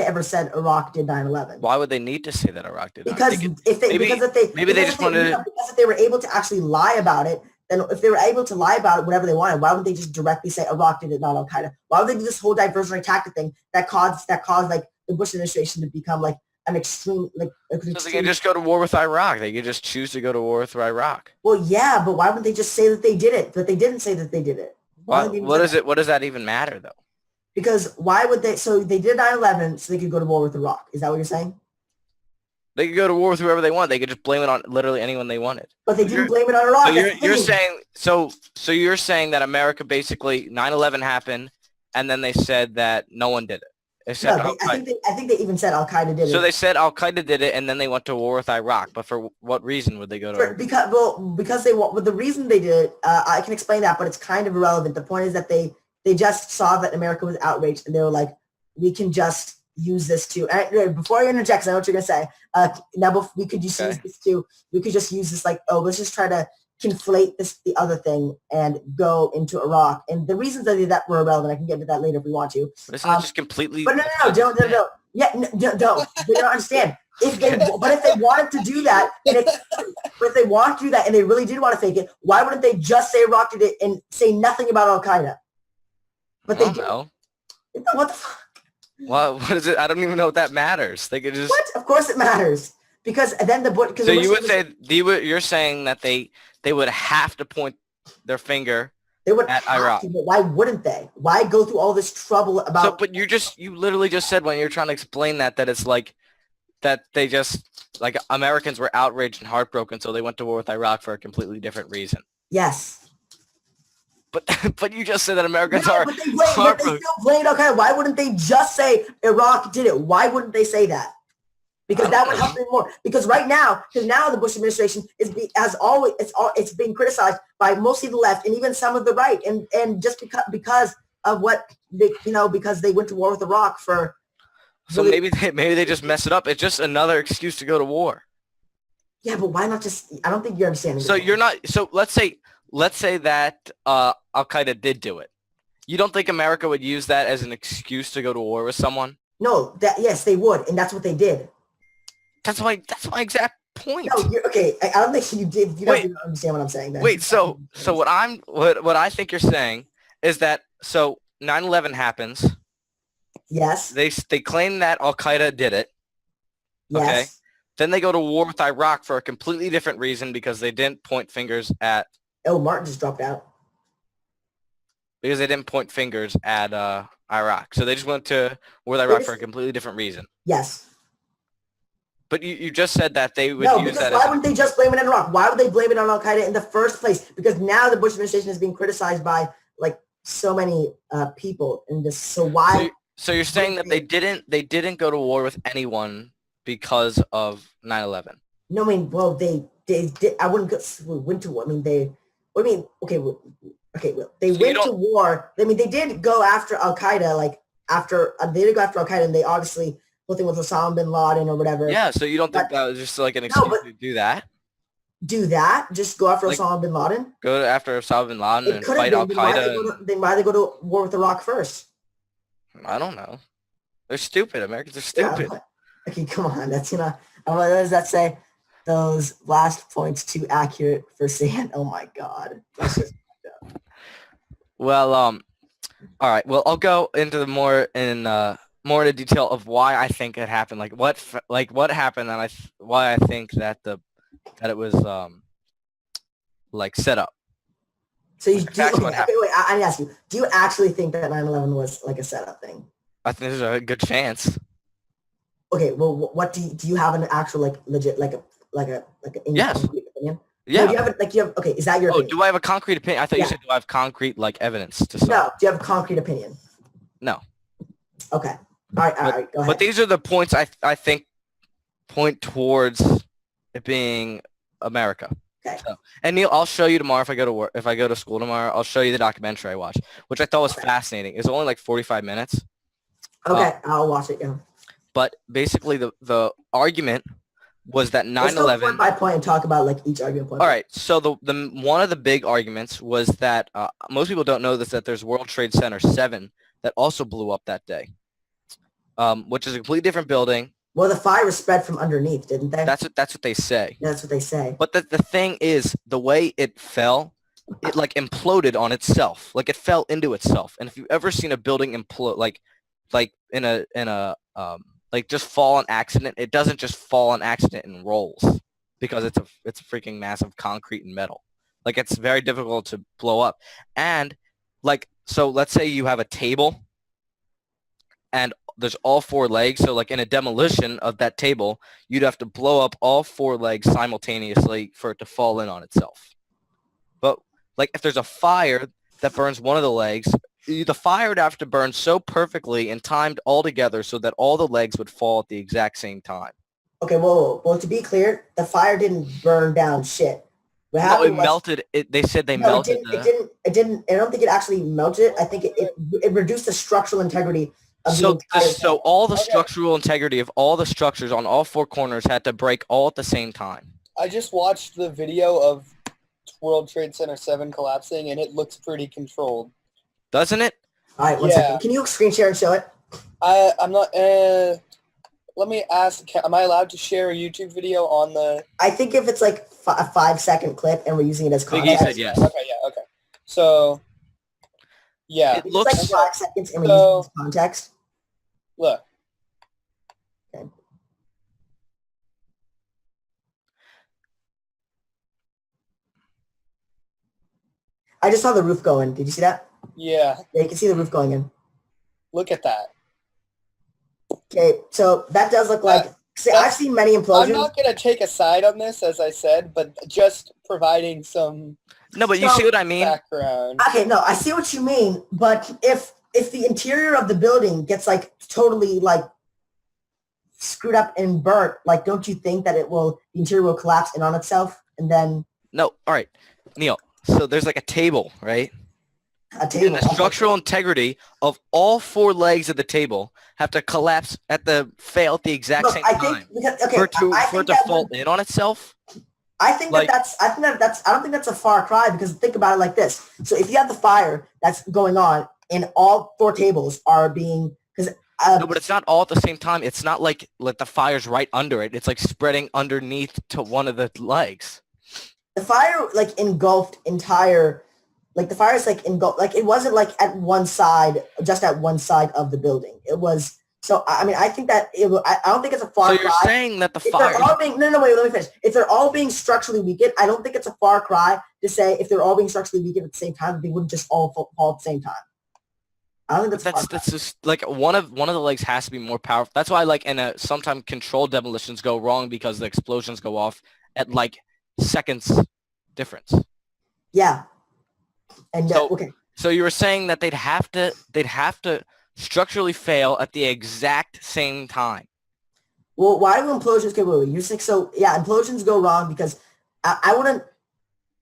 ever said Iraq did 9/11. Why would they need to say that Iraq did? Because if they were able to actually lie about it, then if they were able to lie about it, whatever they wanted, why wouldn't they just directly say Iraq did it, not Al Qaeda? Why would they do this whole diversionary tactic thing that caused like the Bush administration to become like an extreme So they can just go to war with Iraq. They could just choose to go to war with Iraq. Well, yeah, but why wouldn't they just say that they did it? But they didn't say that they did it. What does that even matter though? Because why would they? So they did 9/11 so they could go to war with Iraq. Is that what you're saying? They could go to war with whoever they want. They could just blame it on literally anyone they wanted. But they didn't blame it on Iraq. So you're saying that America basically 9/11 happened, and then they said that no one did it. I think they even said Al Qaeda did it. So they said Al Qaeda did it, and then they went to war with Iraq. But for what reason would they go to? Because the reason they did it, I can explain that, but it's kind of irrelevant. The point is that they just saw that America was outraged, and they were like, we can just use this to. And before I interject, 'cause I know what you're gonna say. We could just use this to. We could just use this let's just try to conflate the other thing and go into Iraq. And the reasons that were irrelevant, I can get into that later if we want to. This is just completely. But no, don't. Yeah, no, don't. They don't understand. If they wanted to do that, if they want to do that, and they really did want to fake it, why wouldn't they just say Iraq did it and say nothing about Al Qaeda? But they don't. What the fuck? Well, what is it? I don't even know if that matters. They could just. What? Of course it matters because then So you would say you're saying that they would have to point their finger at Iraq. But why wouldn't they? Why go through all this trouble about? So, but you literally just said when you're trying to explain that it's like that they just like Americans were outraged and heartbroken, so they went to war with Iraq for a completely different reason. Yes. But you just said that Americans are. But they still blamed Al Qaeda. Why wouldn't they just say Iraq did it? Why wouldn't they say that? Because that would help them more. Because now the Bush administration it's being criticized by mostly the left and even some of the right, and just because of because they went to war with Iraq for. So maybe they just mess it up. It's just another excuse to go to war. Yeah, but why not just? I don't think you're understanding. So you're not. So let's say that Al Qaeda did do it. You don't think America would use that as an excuse to go to war with someone? No, yes, they would, and that's what they did. That's my exact point. No, okay. I don't think you did. You don't understand what I'm saying. Then. Wait, so what I think you're saying is that 9/11 happens. Yes. They claim that Al Qaeda did it. Yes. Okay. Then they go to war with Iraq for a completely different reason because they didn't point fingers at. Oh, Martin just dropped out. Because they didn't point fingers at Iraq, so they just went to war with Iraq for a completely different reason. Yes. But you just said that they would use that. Why wouldn't they just blame it on Iraq? Why would they blame it on Al Qaeda in the first place? Because now the Bush administration is being criticized by so many people, and just so why? So you're saying that they didn't go to war with anyone because of 9/11? No, I mean, well, they did. I wouldn't go went to. I mean, they. What do you mean? Okay, Okay, well, they So you went to don't- war. I mean, they did go after Al Qaeda, like they did go after Al Qaeda, and they obviously whole thing with Osama bin Laden or whatever. Yeah, so you don't think But that was just like an no, excuse but to do that? do that, just go after Like Osama bin Laden. go after Osama bin Laden It and could have fight Al been. Qaeda and Then why they go to war with Iraq first? I don't know. They're stupid. Americans are Yeah, stupid. but- okay, come on. That's what does that say? Those last points too accurate for saying. Oh my God. That's just, Well, all right. Well, I'll go into the more into detail of why I think it happened. Like what happened, and why I think that it was like set up. so you Like, do. facts Okay, what okay, happened. wait. I need to ask you. Do you actually think that 9/11 was like a setup thing? I think there's a good chance. Okay. Well, what do you have an actual like legit like an Yes. concrete opinion? No, Yeah. do you have like you have okay? Is that your Oh, opinion? do I have a concrete opinion? I thought you Yeah. said do I have concrete like evidence to something? No. Do you have a concrete opinion? No. Okay. All right. All right. Go ahead. But these are the points I think point towards it being America. Okay. So, and Neil, I'll show you tomorrow if I go to work, if I go to school tomorrow. I'll show you the documentary I watched, which I thought was fascinating. It's only like 45 minutes, Okay. I'll watch it. Yeah. but basically the argument was that Let's go 9/11. point by point and talk about like each argument point. All right. So the one of the big arguments was that most people don't know this, that there's World Trade Center 7 that also blew up that day, which is a completely different building. Well, the fire was spread from underneath, didn't they? That's what they say. That's what they say. But the thing is, the way it fell, it like imploded on itself. Like it fell into itself. And if you've ever seen a building implode, like in a like just fall on accident, it doesn't just fall on accident and rolls because it's a freaking massive concrete and metal. Like it's very difficult to blow up. And like, so let's say you have a table and there's all 4 legs. So like in a demolition of that table, you'd have to blow up all 4 legs simultaneously for it to fall in on itself. But like if there's a fire that burns one of the legs, the fire would have to burn so perfectly and timed all together so that all the legs would fall at the exact same time. Okay, well, to be clear, the fire didn't burn down shit. What No, happened it was, melted. They said they no, melted. it didn't. I don't think it actually melted it. I think it reduced the structural integrity of the entire So thing. all the Okay. structural integrity of all the structures on all 4 corners had to break all at the same time. I just watched the video of World Trade Center 7 collapsing, and it looks pretty controlled. Doesn't it? All right, one Yeah. second. Can you screen share and show it? I'm not. Let me ask. Am I allowed to share a YouTube video on the? I think if it's like a 5-second clip and we're using it as Biggie context, said yes. Okay. Yeah. Okay. So. Yeah. It if looks- it's like 5 seconds and we're So- using it as context. Look. I just saw the roof going. Did you see that? Yeah. Yeah, you can see the roof going in. Look at that. Okay, so that does look like. See, that's- I've seen many I'm implosions. not gonna take a side on this, as I said, but just providing some No, but you So- see what I mean? background. Okay, no, I see what you mean, but if the interior of the building gets like totally like screwed up and burnt, like don't you think that the interior will collapse in on itself and then No. All right, Neil. So there's like a table, right? a And table? the structural integrity of all 4 legs of the table have to collapse fail at the exact Look, same I time think because okay, for it to I for it think to that fall in on itself. I think Like- I don't think that's a far cry because think about it like this. So if you have the fire that's going on and all 4 tables are being because No, but it's not all at the same time. It's not like the fire's right under it. It's like spreading underneath to one of the legs. the fire like engulfed entire like the fire is like engulfed like it wasn't like at one side just at one side of the building. It was so I mean I think that I don't think it's a far So you're cry. saying that the If fire. they're all being no wait let me finish. If they're all being structurally weakened, I don't think it's a far cry to say if they're all being structurally weakened at the same time they wouldn't just all fall at the same time. I don't think that's a far cry. That's just like one of the legs has to be more powerful. That's why like sometimes controlled demolitions go wrong because the explosions go off at like seconds difference. Yeah. And So- okay. So you were saying that they'd have to structurally fail at the exact same time. Well, why do implosions go wrong? You think so? Yeah, implosions go wrong because I wouldn't.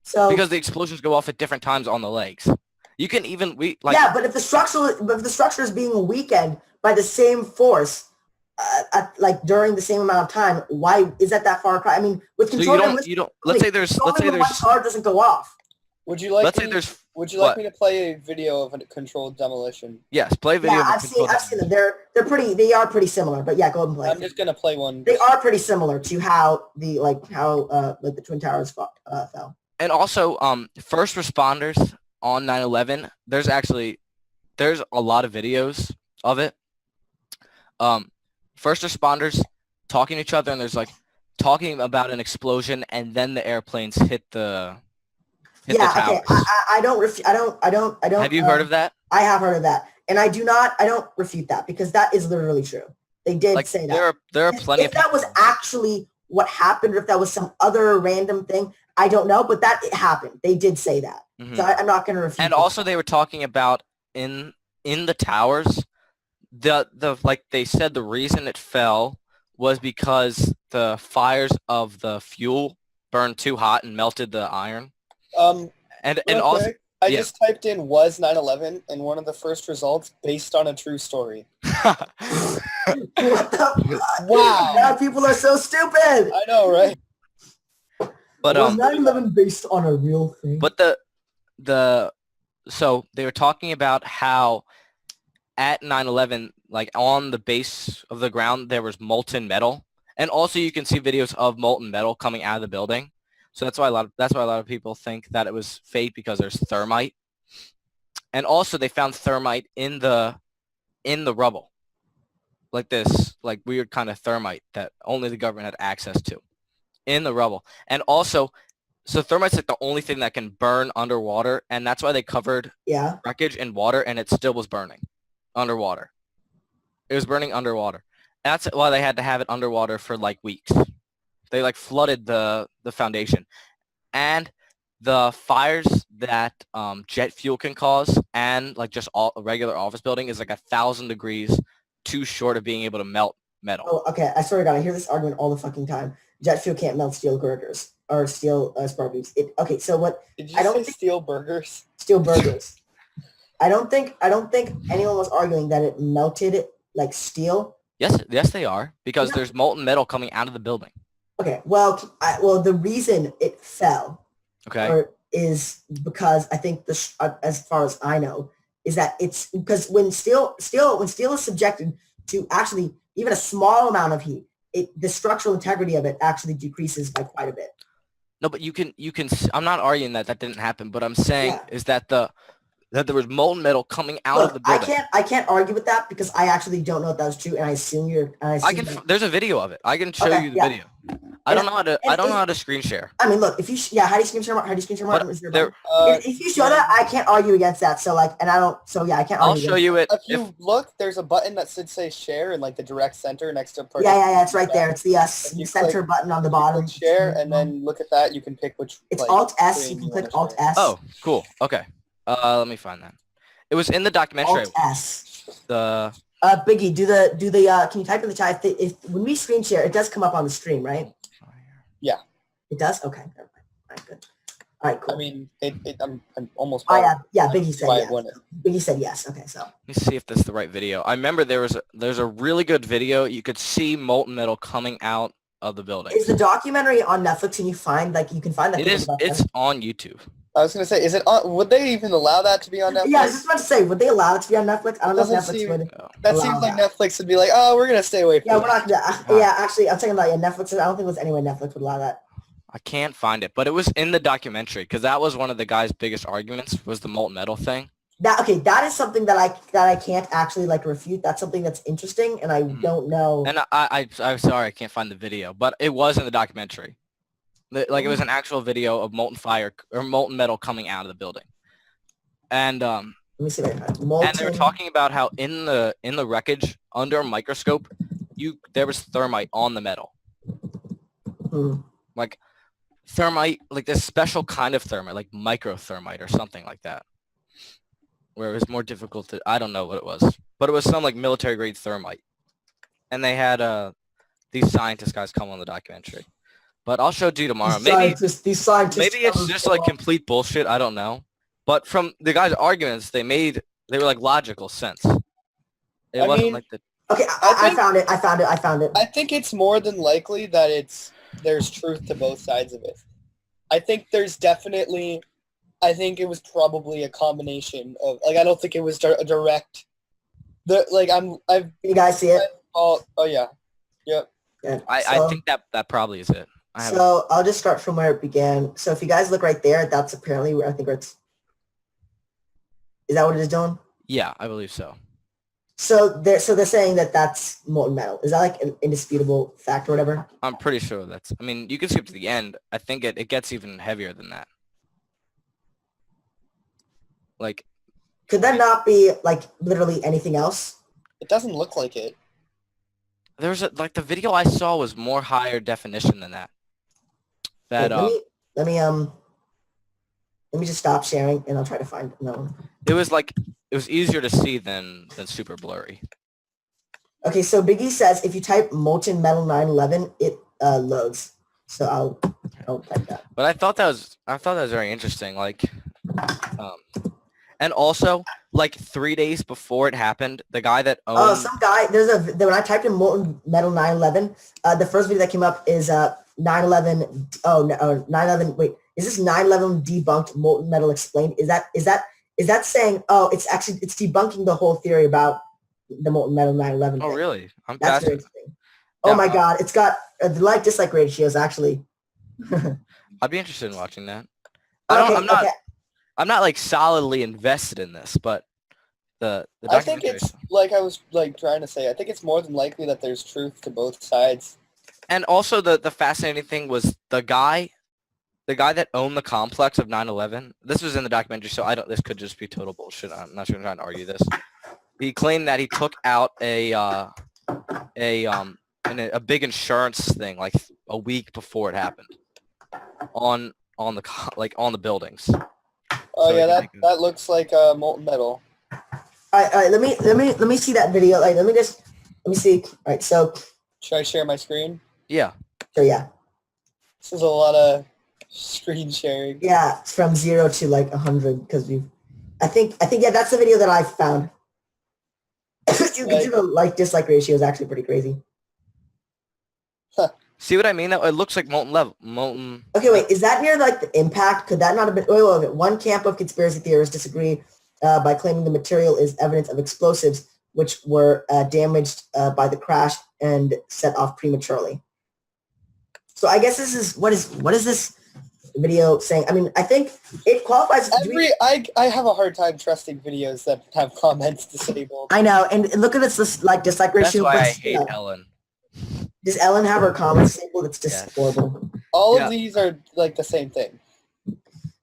So because the explosions go off at different times on the legs. You can even yeah, but if the structure is being weakened by the same force, during the same amount of time, why is that far across? I mean, with so control you don't let's say there's one charge doesn't go off. Would you like let's me? say there's Would you what? like me to play a video of a controlled demolition? Yes, play a video. Yeah, of a I've seen controlled them. They are pretty similar. But yeah, go ahead and play. I'm just gonna play one. They are pretty similar to how the Twin Towers fell. And also, first responders on 9/11. There's a lot of videos of it. First responders talking to each other, and there's like talking about an explosion, and then the airplanes hit the towers. Okay. I don't. Have you heard of that? I have heard of that, and I don't refute that because that is literally true. They did say that. There are plenty if that was actually what happened, or if that was some other random thing, I don't know. But it happened. They did say that, so I'm not going to refute. And also, they were talking about in the towers, they said the reason it fell was because the fires of the fuel burned too hot and melted the iron. And also, quick, I just typed in was 9/11, and one of the first results based on a true story. What the fuck? Wow. Yeah, people are so stupid. I know, right? But was 9/11 based on a real thing? But so they were talking about how at 9/11, like on the base of the ground, there was molten metal, and also you can see videos of molten metal coming out of the building. So that's why a lot of people think that it was fake because there's thermite, and also they found thermite in the rubble, like this weird kind of thermite that only the government had access to in the rubble, and also. So thermite's like the only thing that can burn underwater, and that's why they covered wreckage in water, and it still was burning underwater. It was burning underwater. That's why they had to have it underwater for weeks. They flooded the foundation, and the fires that jet fuel can cause, and just a regular office building is 1,000 degrees too short of being able to melt metal. Oh, okay. I swear to God, I hear this argument all the fucking time. Jet fuel can't melt steel girders or steel spark-beams. Okay, so what? Did you say steel burgers? Steel burgers. I don't think anyone was arguing that it melted like steel. Yes, they are because there's molten metal coming out of the building. Okay, well, the reason it fell, is because I think as far as I know, is that it's because when steel is subjected to actually even a small amount of heat, the structural integrity of it actually decreases by quite a bit. No, but you can. I'm not arguing that didn't happen, but I'm saying is that that there was molten metal coming out of the building. I can't argue with that because I actually don't know if that's true, and I assume there's a video of it. I can show you the video. I don't know how to screen share. I mean, look, if you how do you screen share? If you show that, I can't argue against that. So I can't argue. I'll show you it. If you look, there's a button that should say share in the direct center next to. Yeah, it's right there. It's the center button on the bottom. Share, and then look at that. You can pick which. It's Alt S. You can click Alt S. Oh, cool. Okay. Let me find that. It was in the documentary. Alt S. Biggie, do the can you type in the chat if when we screen share, it does come up on the stream, right? Yeah. It does? Okay. Never mind. All right, good. All right, cool. I mean, I'm almost. Biggie said yes. Biggie said yes. Okay, so. Let me see if this is the right video. I remember there's a really good video. You could see molten metal coming out of the building. Is the documentary on Netflix and you can find that? It is. It's on YouTube. I was going to say, is it on, would they even allow that to be on Netflix? Yeah, I was just about to say, would they allow it to be on Netflix? I don't know if Netflix would. That seems like Netflix would be like, oh, we're going to stay away from we're not. Yeah, actually, I'm talking about Netflix. I don't think there's any way Netflix would allow that. I can't find it, but it was in the documentary because that was one of the guy's biggest arguments was the molten metal thing. That is something that I can't actually refute. That's something that's interesting, and I don't know. And I'm sorry, I can't find the video, but it was in the documentary. It was an actual video of molten fire or molten metal coming out of the building, and let me see. And they were talking about how in the wreckage under a microscope, there was thermite on the metal, thermite, this special kind of thermite, like microthermite or something like that, where it was more difficult to. I don't know what it was, but it was some military grade thermite, and they had these scientist guys come on the documentary. But I'll show it to you tomorrow. These scientists. Maybe it's just like complete bullshit. I don't know. But from the guy's arguments, they were like logical sense. It wasn't mean, like the. Okay, I found it. I found it. I think it's more than likely that there's truth to both sides of it. I think there's definitely. I think it was probably a combination of like I don't think it was a direct. Can you guys see it? Oh yeah, yep. Yeah. I think that probably is it. So I'll just start from where it began. So if you guys look right there, that's apparently where I think it's. Is that what it is, Dylan? Yeah, I believe so. So they're saying that that's molten metal. Is that like an indisputable fact or whatever? I'm pretty sure that's. I mean, you can skip to the end. I think it gets even heavier than that. Like, could that not be like literally anything else? It doesn't look like it. There's like the video I saw was more higher definition than that. That let me just stop sharing and I'll try to find another one. It was easier to see than super blurry. Okay, so Biggie says if you type molten metal 911, it loads. So I'll type that. But I thought that was very interesting. Like, and also like 3 days before it happened, the guy that owned. Oh, some guy. When I typed in molten metal 911, the first video that came up is 911. Oh no, 911. Wait, is this 911 debunked molten metal explained? Is that saying? Oh, it's debunking the whole theory about the molten metal 911. Oh thing. really? That's very interesting. Oh my god, it's got the like dislike ratios actually. I'd be interested in watching that. I'm not like solidly invested in this, but the I think it's like I was like trying to say. I think it's more than likely that there's truth to both sides. And also the fascinating thing was the guy that owned the complex of 9/11. This was in the documentary, so this could just be total bullshit. I'm not sure I'm trying to argue this. He claimed that he took out a big insurance thing like a week before it happened on the buildings. Oh so yeah, that looks like molten metal. All right. Let me see that video. Like, let me see. All right. So. Should I share my screen? Yeah. So yeah. This is a lot of screen sharing. Yeah, it's from 0 to like 100 because I think yeah, that's the video that I found. You can see the like dislike ratio is actually pretty crazy. Huh. See what I mean? It looks like molten. Okay, wait. Is that near like the impact? Could that not have been? Wait. One camp of conspiracy theorists disagree by claiming the material is evidence of explosives, which were damaged by the crash and set off prematurely. So I guess this is what is this video saying? I mean, I think it qualifies. I have a hard time trusting videos that have comments disabled. I know, and look at this like dislike ratio. That's why I hate Ellen. Does Ellen have her comments disabled? It's just horrible. All of these are like the same thing.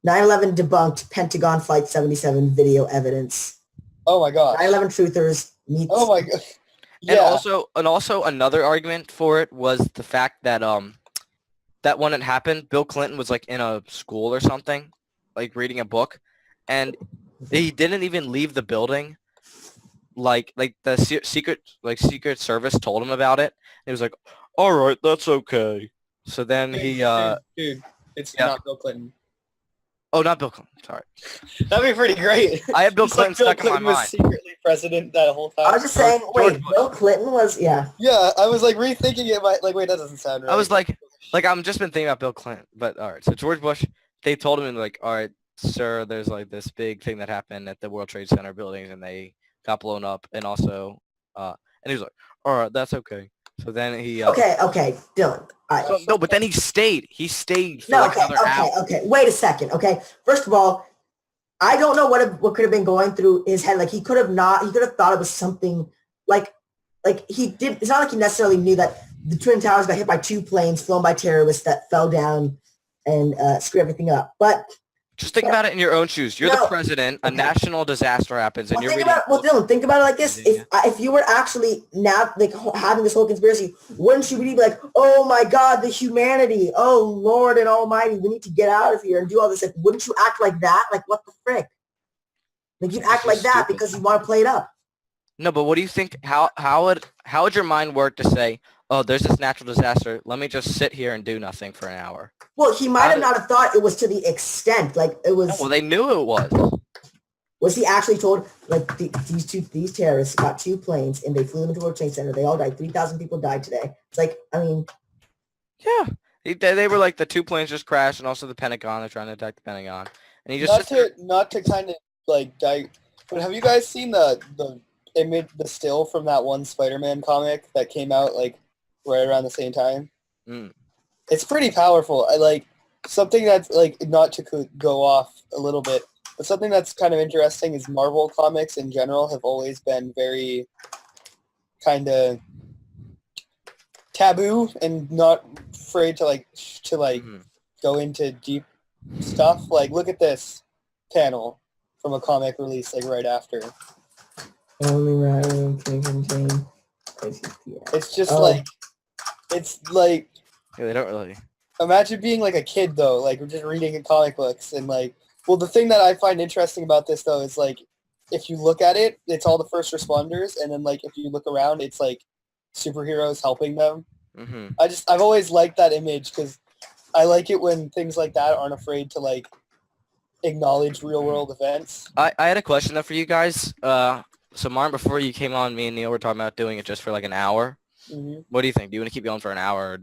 9/11 debunked Pentagon Flight 77 video evidence. Oh my god. 9/11 truthers meet. Oh my god. Yeah. And also another argument for it was the fact that that when it happened, Bill Clinton was like in a school or something, like reading a book, and he didn't even leave the building. Like the Secret Service told him about it. He was like, "All right, that's okay." So then dude, it's not Bill Clinton. Oh, not Bill Clinton. Sorry. That'd be pretty great. I have Bill Clinton stuck in my mind. Was secretly president that whole time. I was just saying, wait, Bill Clinton was, yeah. Yeah, I was like rethinking it. Like, wait, that doesn't sound right. I was like I'm just been thinking about Bill Clinton. But all right, so George Bush, they told him like, all right, sir, there's like this big thing that happened at the World Trade Center buildings, and they got blown up, and also, and he was like, all right, that's okay. So then he. Okay, Dylan. All right. No, but then he stayed. He stayed for another hour. Okay. Wait a second. Okay. First of all, I don't know what could have been going through his head. Like he could have thought it was something like he did. It's not like he necessarily knew that the Twin Towers got hit by 2 planes flown by terrorists that fell down and screwed everything up. But just think about it in your own shoes. You're the president. A national disaster happens, and you're reading. Dylan, think about it like this: if you were actually now like having this whole conspiracy, wouldn't you be like, "Oh my God, the humanity! Oh Lord and Almighty, we need to get out of here and do all this"? Like, wouldn't you act like that? Like, what the frick? Like you'd act like that because you want to play it up. No, but what do you think? How would your mind work to say, oh, there's this natural disaster. Let me just sit here and do nothing for an hour. Well, he might How have did- not have thought it was to the extent, like it was. Well, they knew it was. Was he actually told, like, these terrorists got 2 planes and they flew them into a World Trade Center. They all died. 3,000 people died today. It's like, I mean, Yeah. They were like the 2 planes just crashed, and also the Pentagon. They're trying to attack the Pentagon, and he just Not to kind of like but have you guys seen the image, the still from that one Spider-Man comic that came out like right around the same time? Mm. It's pretty powerful. I like something that's like, not to go off a little bit, but something that's kind of interesting is Marvel comics in general have always been very kind of taboo and not afraid to Mhm. go into deep stuff. Like, look at this panel from a comic release like right after. only matter can contain. It's just Oh. like, it's like, Yeah, they don't really. imagine being like a kid though, like just reading comic books and like, well, the thing that I find interesting about this though is like, if you look at it, it's all the first responders, and then like if you look around, it's like superheroes helping them. Hmm. I've always liked that image because I like it when things like that aren't afraid to like acknowledge real world events. I had a question though for you guys. So Martin, before you came on, me and Neil were talking about doing it just for like an hour. Hmm. What do you think? Do you want to keep going for an hour?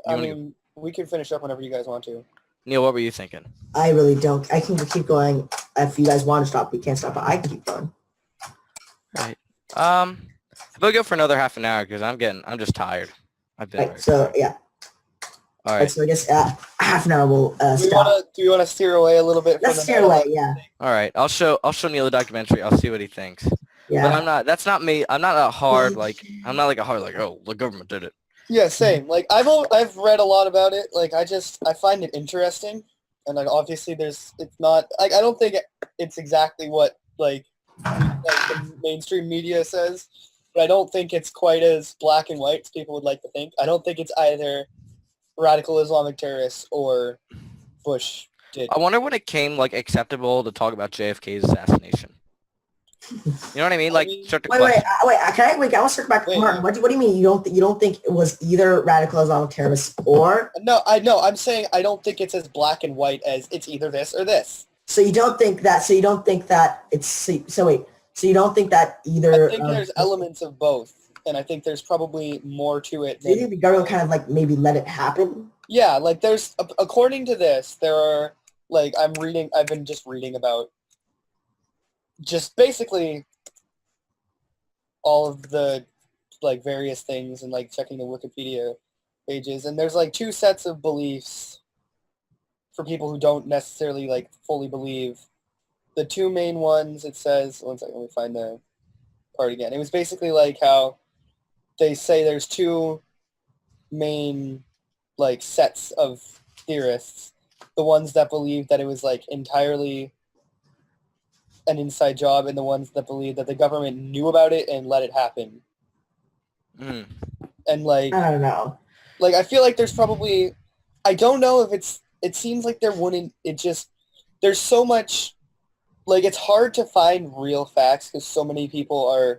Or I wanna go- mean, we can finish up whenever you guys want to. Neil, what were you thinking? I really don't. I can keep going. If you guys want to stop, we can't stop, but I can keep going. Right. We'll go for another half an hour because I'm just tired. I've been. Right, very so, tired. yeah. All Right, right. so I guess half an hour will Do stop. we want to steer away a little bit? From Let's the steer metal? away, yeah. All right. I'll show Neil the documentary. I'll see what he thinks. But Yeah. that's not me. I'm not a hard I'm not like a hard oh the government did it. Yeah, same. Like I've read a lot about it. Like I find it interesting, and like obviously it's not like, I don't think it's exactly what like the mainstream media says, but I don't think it's quite as black and white as people would like to think. I don't think it's either radical Islamic terrorists or Bush did. I wonder when it came like acceptable to talk about JFK's assassination. You know what I mean? Like start to Wait, question. can I wait? I want to circle back. Wait, Martin, what do you mean? You don't think it was either radical Islamic terrorists or? No, I know. I'm saying I don't think it's as black and white as it's either this or this. So you don't think that? So you don't think that it's? So wait. So you don't think that either? I think there's elements of both, and I think there's probably more to it. Do you think the government kind of like maybe let it happen? Yeah, like there's, according to this, there are like, I've been just reading about just basically all of the like various things and like checking the Wikipedia pages, and there's like 2 sets of beliefs for people who don't necessarily like fully believe. The 2 main ones, it says, one second, let me find the part again. It was basically like how they say there's 2 main like sets of theorists. The ones that believe that it was like entirely an inside job, and the ones that believe that the government knew about it and let it happen. Mm. And like, I don't know. like I feel like there's probably, I don't know if it seems like there wouldn't, there's so much, like it's hard to find real facts because so many people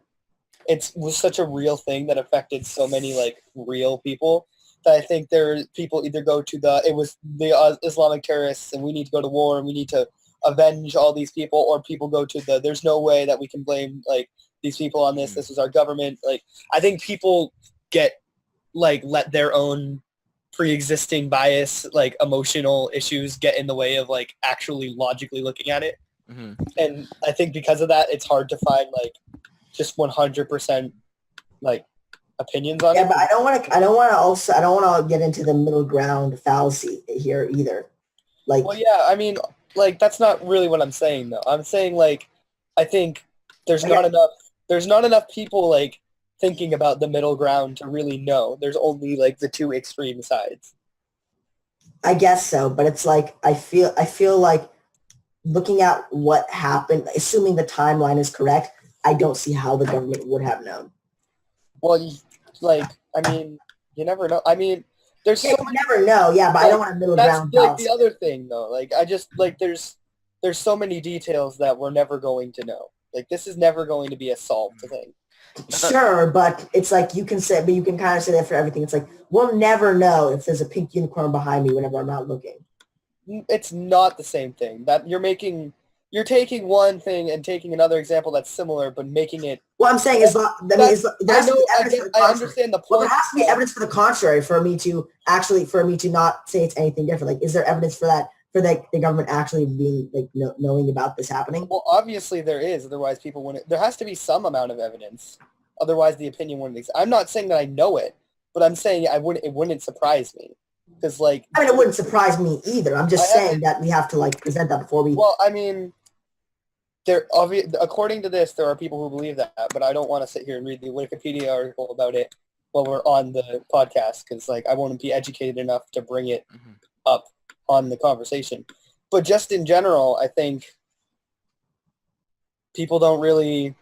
was such a real thing that affected so many like real people, that I think people either go to it was the Islamic terrorists and we need to go to war and we need to avenge all these people, or people go to there's no way that we can blame like these people on this. This is our government. Like I think people get like let their own pre-existing bias, like emotional issues get in the way of like actually logically looking at it. Hmm. And I think because of that, it's hard to find like just 100% like opinions on Yeah, it. but I don't want to get into the middle ground fallacy here either. Like, Well, yeah, I mean, like that's not really what I'm saying though. I'm saying like I think there's not enough people like thinking about the middle ground to really know. There's only like the 2 extreme sides. I guess so, but it's like I feel like looking at what happened, assuming the timeline is correct, I don't see how the government would have known. Well, I mean, you never know. I mean, there's Yeah, so you much. never know. Yeah, but I don't want a middle That's ground like fallacy. the other thing though. Like I just like there's so many details that we're never going to know. Like this is never going to be a solved thing. Sure, but it's like you can say, but you can kind of say that for everything. It's like we'll never know if there's a pink unicorn behind me whenever I'm not looking. It's not the same thing. That you're taking one thing and taking another example that's similar, but making it. What I'm saying is, I mean, there I has to know. be I evidence for get. the I contrary. understand the Well, point. there has to be evidence for the contrary for me to not say it's anything different. Like, is there evidence for that? For the government actually being like knowing about this happening? Well, obviously there is. Otherwise, people wouldn't. There has to be some amount of evidence. Otherwise, the opinion wouldn't exist. I'm not saying that I know it, but I'm saying I wouldn't. It wouldn't surprise me because, like, I mean, it wouldn't surprise me either. I'm just saying that we have to like present that before we. Well, I mean, according to this, there are people who believe that, but I don't want to sit here and read the Wikipedia article about it while we're on the podcast because, like, I won't be educated enough to bring it up on the conversation. But just in general, I think people don't really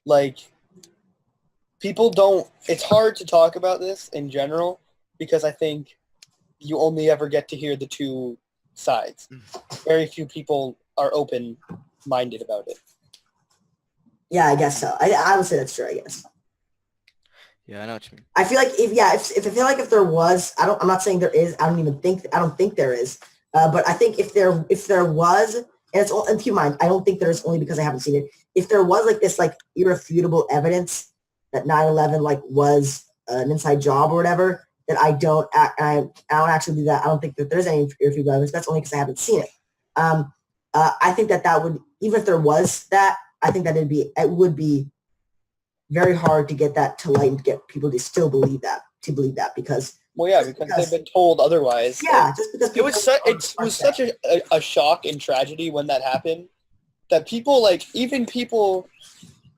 like. People don't. It's hard to talk about this in general because I think you only ever get to hear the two sides. Very few people are open-minded about it. Yeah, I guess so. I would say that's true. I guess. Yeah, I know what you mean. I feel like if there was, I'm not saying there is. I don't think there is. But I think if there was, and keep in mind, I don't think there is only because I haven't seen it. If there was like this like irrefutable evidence that 9/11 like was an inside job or whatever, then I don't actually do that. I don't think that there's any irrefutable evidence. That's only because I haven't seen it. I think that would, even if there was that, I think that it would be very hard to get that to light and to get people to still believe that because. Well, yeah, because they've been told otherwise. Yeah, just because it was such a shock and tragedy when that happened that people, like, even people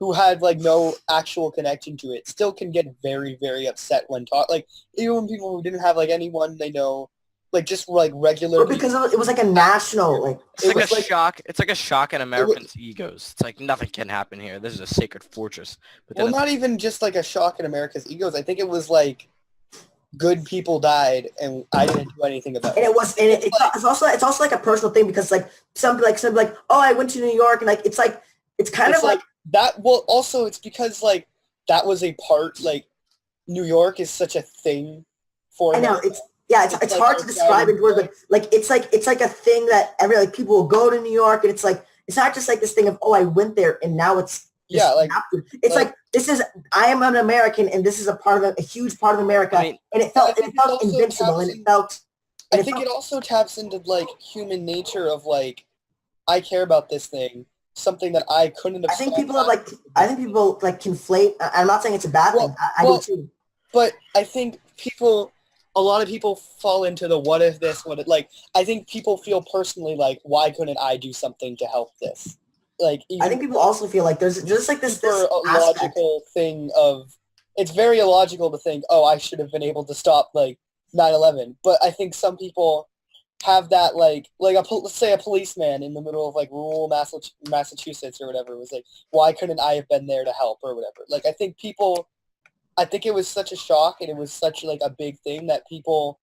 who had like no actual connection to it still can get very, very upset when like even people who didn't have like anyone they know, like just like regular. But because it was like a national like. It's like a shock. It's like a shock in Americans' egos. It's like nothing can happen here. This is a sacred fortress. But well, not even just like a shock in America's egos. I think it was like good people died and I didn't do anything about it. And it's also like a personal thing because like somebody like, oh, I went to New York and like it's kind of like that. Well, also it's because like that was a part, like New York is such a thing for. I know it's like hard to describe in words, but like it's like a thing that like people will go to New York and it's like it's not just like this thing of, oh, I went there and now it's it's like this is, I am an American and this is a huge part of America. I mean, and it felt invincible and it felt. I think it also taps into like human nature of like, I care about this thing, something that I couldn't have. I think people conflate. I'm not saying it's a bad thing. I do too. But I think a lot of people fall into the what if this, like, I think people feel personally like, why couldn't I do something to help this? Like, I think people also feel like there's just like this logical thing of, it's very illogical to think, oh, I should have been able to stop like 9/11. But I think some people have that like let's say a policeman in the middle of like rural Massachusetts or whatever was like, why couldn't I have been there to help or whatever? Like, I think it was such a shock and it was such like a big thing that people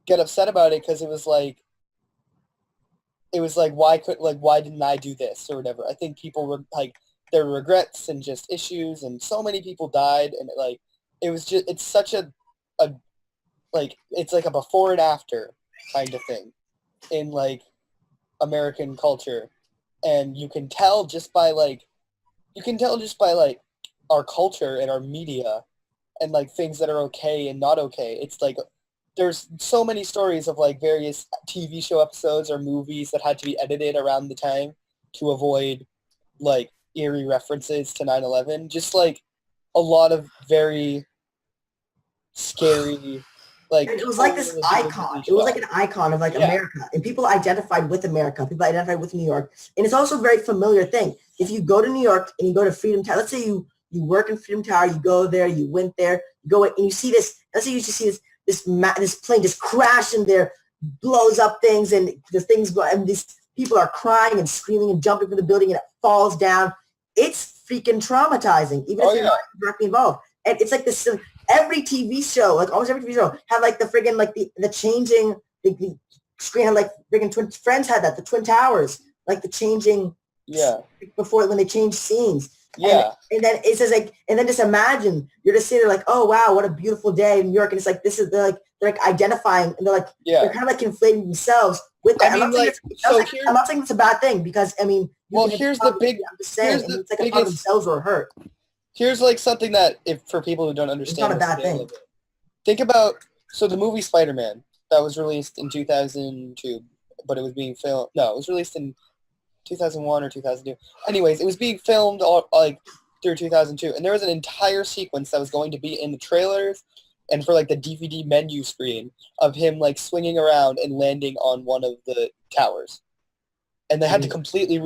get upset about it because it was like why didn't I do this or whatever. I think people were like, their regrets and just issues, and so many people died, and like it was just, it's such a like, it's like a before and after kind of thing in like American culture, and you can tell just by like our culture and our media and like things that are okay and not okay. It's like there's so many stories of like various TV show episodes or movies that had to be edited around the time to avoid like eerie references to 9/11. Just like a lot of very scary, like, and it was like this icon. It was like an icon of like America, and people identified with America. People identified with New York, and it's also a very familiar thing. If you go to New York and you go to Freedom Tower, let's say you work in Freedom Tower, you go there, you went there, you go and you see this. Let's say you see this plane just crash in there, blows up things, and the things go, and these people are crying and screaming and jumping from the building, and it falls down. It's freaking traumatizing, even if you're not directly involved. And it's like this. Every TV show, like almost every TV show, have like the friggin' like the changing the screen. Had like friggin' Friends had that, the Twin Towers, like the changing. Yeah. Before when they changed scenes, Yeah. And then it says like, and then just imagine you're just sitting there like, oh wow, what a beautiful day in New York, and it's like this is they're like identifying, and they're Yeah. kind of like conflating themselves with that. I mean, I'm not saying it's a bad thing because I mean, well, here's the big. I'm just saying, here's the it's like a part of biggest- themselves were hurt. Here's like something that, if for people who don't understand, not a bad the scale thing. of it. Think about the movie Spider-Man that was released in 2002, but it was being filmed. No, it was released in 2001 or 2002. Anyways, it was being filmed like through 2002, and there was an entire sequence that was going to be in the trailers and for like the DVD menu screen of him like swinging around and landing on one of the towers, and they had to completely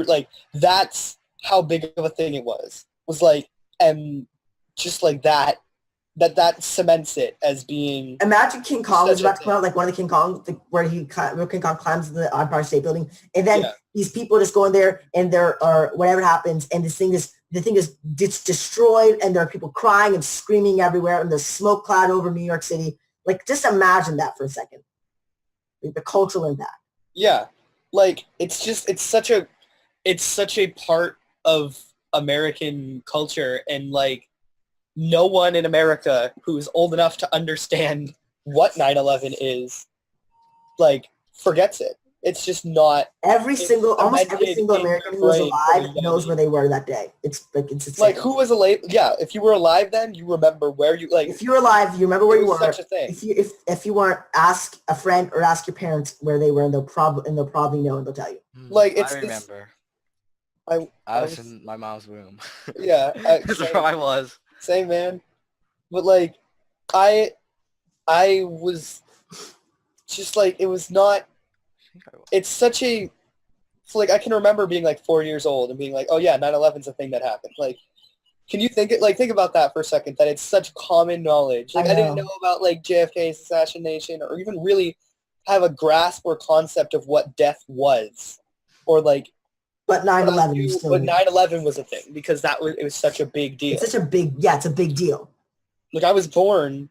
that's how big of a thing it was. Was like, and just like that cements it as being. Imagine King Kong was such a about to come out, like one of the King Kong, where King Kong climbs the Empire State Building, and then these people just go in there, and or whatever happens, and the thing is it's destroyed, and there are people crying and screaming everywhere, and there's smoke cloud over New York City. Like, just imagine that for a second, like, the cultural impact. Yeah, like it's such a part of American culture, and like no one in America who's old enough to understand what 9/11 is, like, forgets it. It's just not. Almost every single American who was alive knows where they were that day. It's like it's like who was alive? Yeah, if you were alive then, you remember where you like. If you were alive, you remember where you were. Such a thing. If you weren't, ask a friend or ask your parents where they were, and they'll probably know, and they'll tell you. Like I remember. I was in my mom's room. Yeah, That's where I was. Same, man. But like, I was just like, it was not. It's such a, like, I can remember being like 4 years old and being like, oh yeah, 9/11's a thing that happened. Like, can you think about that for a second? That it's such common knowledge. Like, I didn't know about like JFK's assassination, or even really have a grasp or concept of what death was, or like. But 9/11 But 9/11 was a thing because it was such a big deal. It's such a big, it's a big deal. Like, I was born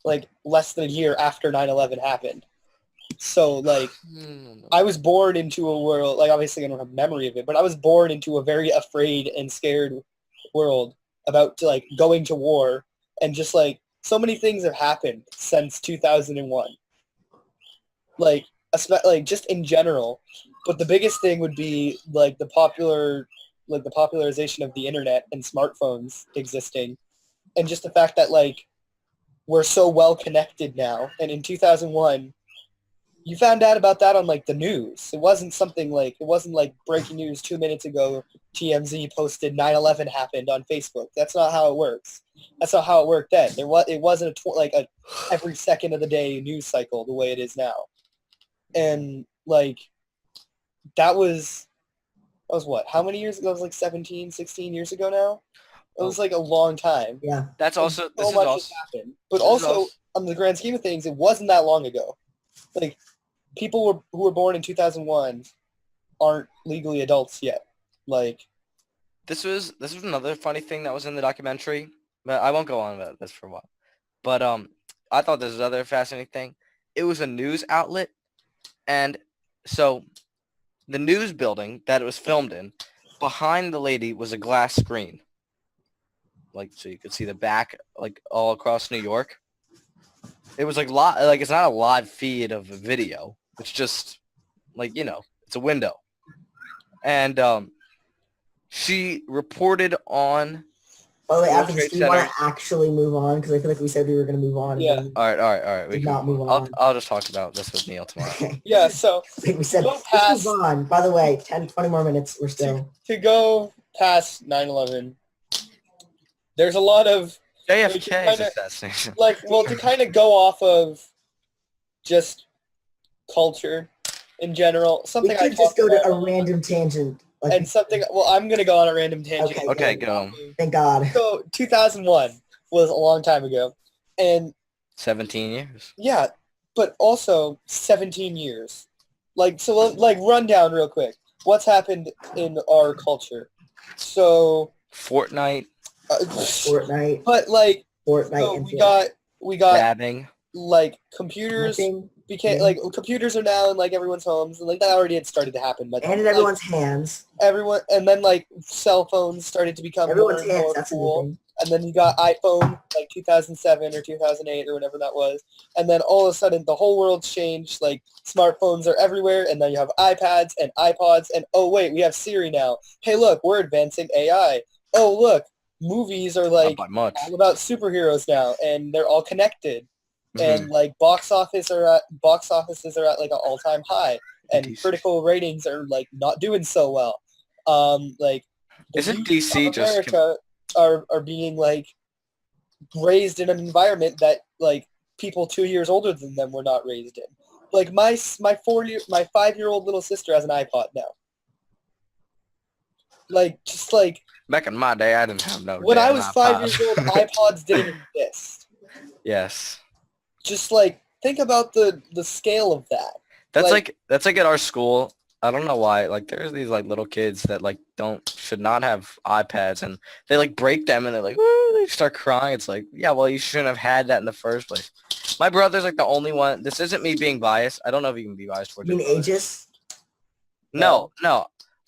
like less than a year after 9/11 happened. So like, I was born into a world, like, obviously I don't have memory of it, but I was born into a very afraid and scared world about like going to war, and just like so many things have happened since 2001. Like just in general, but the biggest thing would be like the popularization of the internet and smartphones existing, and just the fact that like we're so well connected now. And in 2001, you found out about that on like the news. It wasn't like breaking news 2 minutes ago. TMZ posted 9/11 happened on Facebook. That's not how it works. That's not how it worked then. It wasn't a every second of the day news cycle the way it is now. And like, that was what? How many years ago? It was like 17, 16 years ago now. It was like a long time. Yeah. That's also So much has happened. But also, on the grand scheme of things, it wasn't that long ago. Like, people who were born in 2001 aren't legally adults yet. Like, this was another funny thing that was in the documentary, but I won't go on about this for a while. But I thought this was another fascinating thing. It was a news outlet, and so the news building that it was filmed in, behind the lady was a glass screen, like, so you could see the back, like, all across New York. It was like it's not a live feed of a video. It's just like, it's a window. And she reported on. By the way, World after Trade this, do you want Center. to actually move on? Because I feel like we said we were going to move on. Yeah. And All right. We Did can not move on. on. I'll just talk about this with Neil tomorrow. then, yeah, so we said, Go let's past- move on. By the way, 10, 20 more minutes. We're still. to go past 9/11, there's a lot of, JFK's assassination. like, well, to kind of go off of just culture in general, We something I could just talked go to about, a random tangent. Like, and something, well, I'm going to go on a random tangent. Okay, go. thank God. So 2001 was a long time ago, and 17 years. yeah, but also 17 years. Like, so, like, run down real quick. What's happened in our culture? So, Fortnite, Fortnite. but like, Fortnite. so and we got dabbing. like computers, Sniping. became like computers are now in like everyone's homes, and like that already had started to happen. But And in like, everyone's hands. everyone, and then like cell phones started to become more Everyone's and hands. more That's a new cool. thing. And then you got iPhone like 2007 or 2008 or whatever that was. And then all of a sudden the whole world's changed. Like smartphones are everywhere, and then you have iPads and iPods, and oh wait, we have Siri now. Hey look, we're advancing AI. Oh look, movies are Not like by much. all about superheroes now, and they're all connected. Mhm. And like box offices are at like an all-time high, and DC. critical ratings are like not doing so well. Like the Isn't youth DC of just America are being like raised in an environment that like people 2 years older than them were not raised in. Like my 5-year-old little sister has an iPod now. Like just like back in my day? I didn't have no. when I damn was 5 iPod. years old, iPods didn't exist. Yes, Just like think about the scale of that. that's like at our school. I don't know why. Like there's these like little kids that like should not have iPads, and they like break them, and they're like, "Woo," they start crying. It's like, yeah, well, you shouldn't have had that in the first place. My brother's like the only one. This isn't me being biased. I don't know if you can be biased towards You your mean brother. ages? No.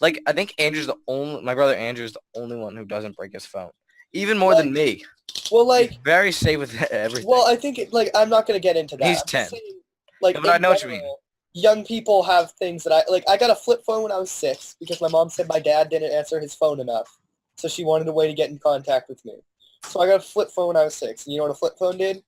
Like I think my brother Andrew's the only one who doesn't break his phone, even more than me. Well, like He's very safe with everything. well, I think like I'm not gonna get into that. He's I'm 10. just saying, like, Yeah, but I in know what you mean. general, young people have things that I got a flip phone when I was 6 because my mom said my dad didn't answer his phone enough, so she wanted a way to get in contact with me. So I got a flip phone when I was 6, and you know what a flip phone did?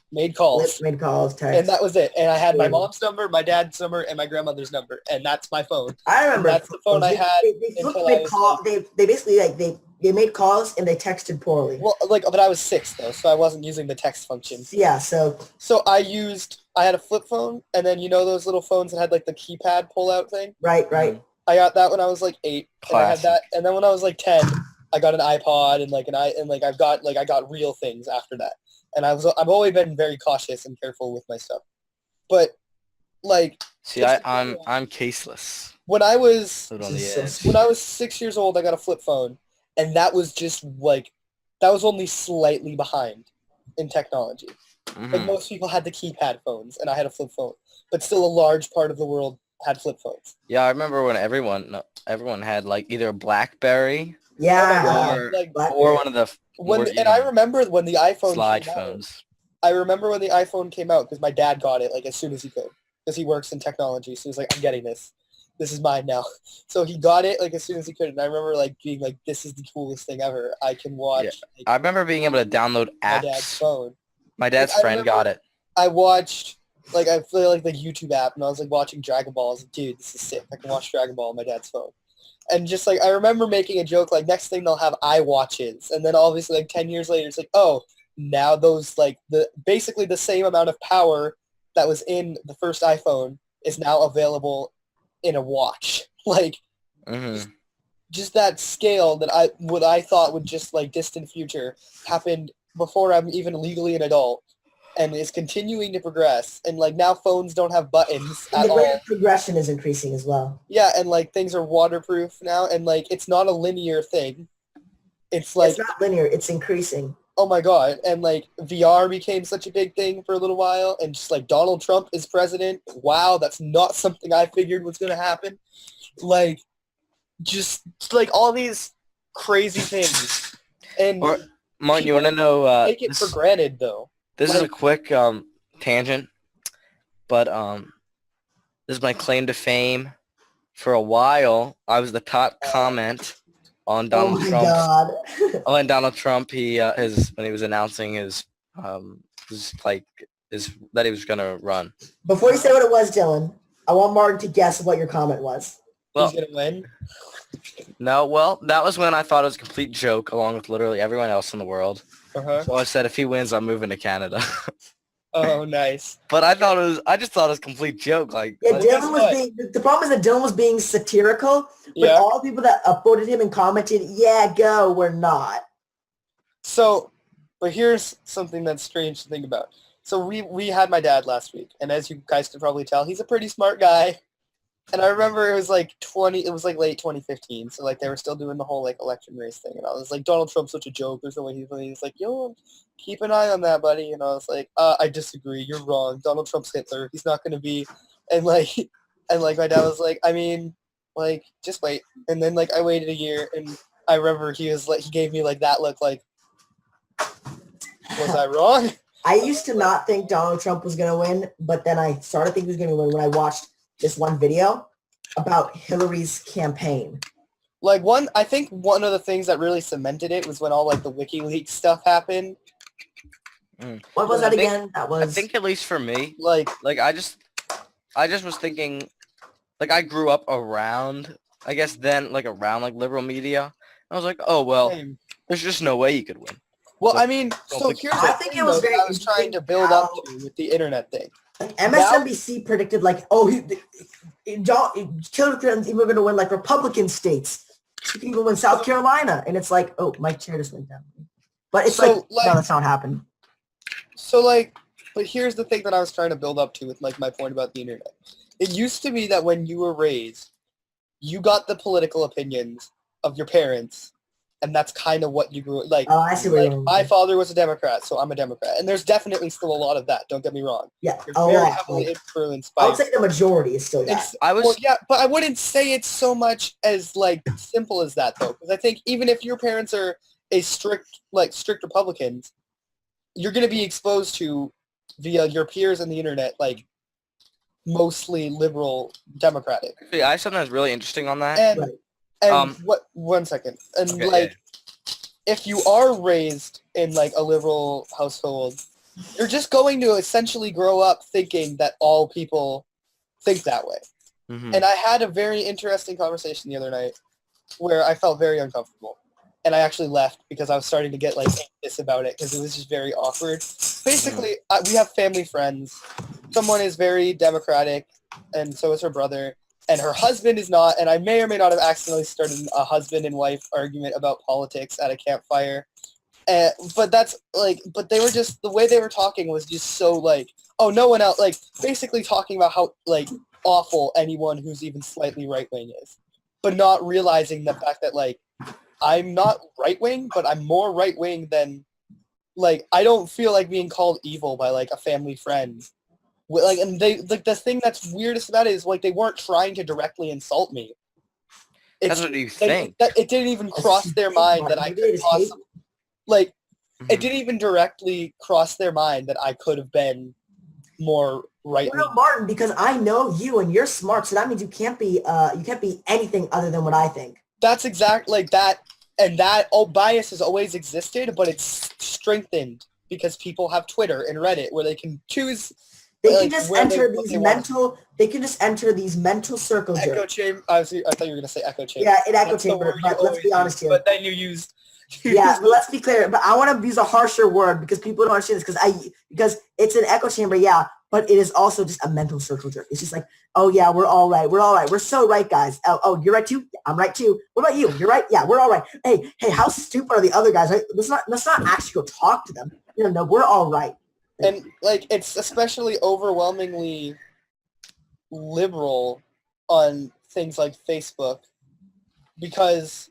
Made calls, Made calls, text. and that was it. And I had my Yeah. mom's number, my dad's number, and my grandmother's number, and that's my phone. I remember. That's the phone I had until I was, like- they basically like they made calls and they texted poorly. Well, like, but I was 6 though, so I wasn't using the text function. Yeah, so So I had a flip phone, and then you know those little phones that had like the keypad pull-out thing? right. I got that when I was like 8, and I had Classic. that, and then when I was like 10, I got an iPod, and I got real things after that. And I've always been very cautious and careful with my stuff. But like See, I'm caseless. when I was Live on the Jesus. edge. 6 years old, I got a flip phone, and that was just like that was only slightly behind in technology. Like Mhm. most people had the keypad phones, and I had a flip phone, but still a large part of the world had flip phones. Yeah, I remember when everyone had like either a BlackBerry yeah, God, or like or one of the I remember when the iPhone slide came out. phones. I remember when the iPhone came out because my dad got it like as soon as he could because he works in technology. So he's like, I'm getting this. This is mine now. So he got it like as soon as he could, and I remember like being like, this is the coolest thing ever. I can watch like, I remember being able to download my dad's apps. phone. My dad's Like, I friend remember- got it. I watched I feel like the YouTube app, and I was like watching Dragon Ball. I was like, dude, this is sick. I can watch Dragon Ball on my dad's phone. And just like I remember making a joke like next thing they'll have iWatches, and then obviously like 10 years later it's like, oh, now those like basically the same amount of power that was in the first iPhone is now available in a watch. Like Mhm. just that scale that I thought would just like distant future happened before I'm even legally an adult, and is continuing to progress. And like now phones don't have buttons and at the rate all. of progression is increasing as well. Yeah, and like things are waterproof now, and like it's not a linear thing. It's like, It's not linear; it's increasing. oh my god, and like VR became such a big thing for a little while, and just like Donald Trump is president. Wow, that's not something I figured was gonna happen. Like, just like all these crazy things, and Or Martin, you want to know? take it for granted though. This is a like- quick tangent, but this is my claim to fame. For a while, I was the top comment on Oh Donald my Trump's. god! Oh, and Donald Trump, when he was announcing his that he was gonna run. Before you say what it was, Dylan, I want Martin to guess what your comment was. Well, Who's gonna win? no, well, that was when I thought it was a complete joke, along with literally everyone else in the world. Uh-huh. So I said, if he wins, I'm moving to Canada. Oh, nice. But I just thought it was a complete joke. Like, Yeah, Well, guess Dylan was what? being. The problem is that Dylan was being satirical, but Yeah. all the people that upvoted him and commented, "Yeah, go," were not. So, but here's something that's strange to think about. So we had my dad last week, and as you guys can probably tell, he's a pretty smart guy. And I remember it was like late 2015, so like they were still doing the whole like election race thing, and I was like, Donald Trump's such a joke. There's no way he's like, yo, keep an eye on that, buddy. And I was like, I disagree. You're wrong. Donald Trump's Hitler. He's not gonna be. And like, my dad was like, I mean, like, just wait. And then like I waited a year, and I remember he gave me like that look, like, was I wrong? I used to not think Donald Trump was going to win, but then I started thinking he was going to win when I watched this one video about Hillary's campaign. Like I think one of the things that really cemented it was when all like the WikiLeaks stuff happened. What was that again? That was. I think at least for me, Like I just was thinking, like I grew up around, I guess then like around like liberal media. I was like, oh well, same. there's just no way you could win. Well, So- I mean, so think- here's I the think thing, it was though, that very I was trying to build up to with the internet thing. Like MSNBC predicted, like, Hillary Clinton's even going to win, like, Republican states. She can even win South Carolina. And it's like, oh, my chair just went down. But it's So, like, no, that's not happened. So like, but here's the thing that I was trying to build up to with like my point about the internet. It used to be that when you were raised, you got the political opinions of your parents, and that's kind of what you grew like. Oh, I see where Like, you're my going. father was a Democrat, so I'm a Democrat, and there's definitely still a lot of that. Don't get me wrong. Yeah, You're a very lot. heavily Like, influenced I by. would say the majority is still that. It's- I was Well, yeah, but I wouldn't say it's so much as like simple as that though, because I think even if your parents are strict Republicans, you're going to be exposed to via your peers on the internet, like mostly liberal Democratic. actually, I have something that's really interesting on that. And Right. what? 1 second. And Okay, like, if you are raised in like a liberal household, you're just going to essentially grow up thinking that all people think that way. Mhm. And I had a very interesting conversation the other night where I felt very uncomfortable. And I actually left because I was starting to get like anxious about it because it was just very awkward. Basically, we have family friends. Someone is very Democratic, and so is her brother. And her husband is not. And I may or may not have accidentally started a husband and wife argument about politics at a campfire. But that's like, but they were just, the way they were talking was just so like, oh, no one else, like basically talking about how like awful anyone who's even slightly right-wing is. But not realizing the fact that like, I'm not right-wing, but I'm more right-wing than, like, I don't feel like being called evil by, like, a family friend. Like, and they, like, the thing that's weirdest about it is, like, they weren't trying to directly insult me. That's what you think. It didn't even cross their mind that I Maybe could it is hate. possibly, like, it Mhm. didn't even directly cross their mind that I could have been more right-wing. Well, no, Martin, because I know you and you're smart, so that means you can't be anything other than what I think. That's exactly like that, and that bias has always existed, but it's strengthened because people have Twitter and Reddit where they can choose. They Like, can just where enter what these they want. mental. They can just enter these mental circles. Echo chamber. I thought you were gonna say echo chamber. Yeah, an echo That's the chamber. word you But let's be always honest use, here. But then you use. Yeah, but let's be clear. But I want to use a harsher word because people don't understand this because it's an echo chamber, yeah, but it is also just a mental circle jerk. It's just like, oh yeah, we're all right. We're all right. We're so right, guys. Oh, you're right too? Yeah, I'm right too. What about you? You're right? Yeah, we're all right. Hey, how stupid are the other guys? Right? Let's not actually go talk to them. No, we're all right. And like it's especially overwhelmingly liberal on things like Facebook because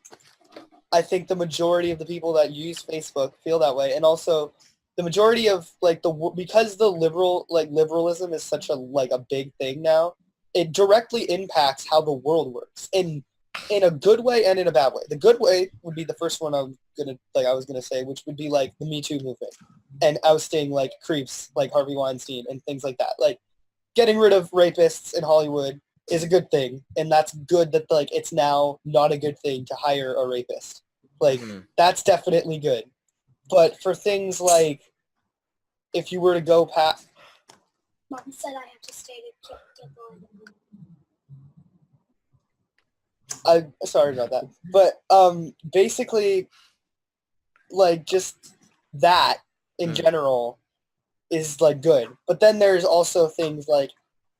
I think the majority of the people that use Facebook feel that way, and also the majority of like because the liberalism is such a big thing now, it directly impacts how the world works in a good way and in a bad way. The good way would be the first one I was gonna say, which would be like the Me Too movement and ousting like creeps like Harvey Weinstein and things like that. Like getting rid of rapists in Hollywood is a good thing, and that's good that like it's now not a good thing to hire a rapist. Like that's definitely good. But for things like if you were to go past Mom said I have to stay to get going. sorry about that. But basically like just that in general is like good. But then there's also things like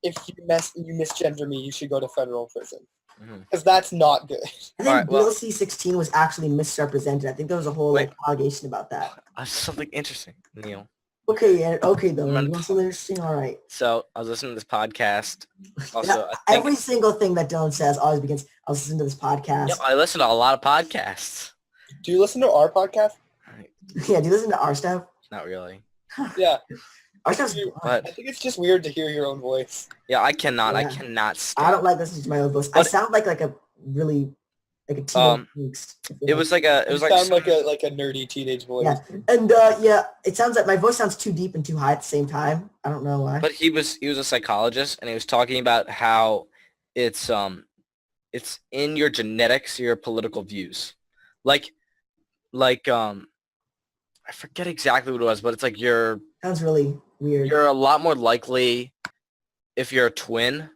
if you misgender me, you should go to federal prison. Because that's not good. I think Alright, well- Bill C-16 was actually misrepresented. I think there was a whole Wait. allegation about that. Something interesting, Neil. Okay, yeah, okay, though. I'm You want something interesting? All right. So I was listening to this podcast. Also, Yeah, I think every single thing that Dylan says always begins, I was listening to this podcast. I listen to a lot of podcasts. Do you listen to our podcast? Yeah, do you listen to our stuff? Not really. Yeah. Our stuff's But I think it's just weird to hear your own voice. yeah, I cannot Yeah. stand. I don't like listening to my own voice. I But- sound like a really like a teenage angst. I feel It was like You sound like a nerdy teenage voice. Yeah, and it sounds like my voice sounds too deep and too high at the same time. I don't know why. But he was a psychologist, and he was talking about how it's in your genetics, your political views, like I forget exactly what it was, but it's like Sounds really weird. you're a lot more likely if you're a twin.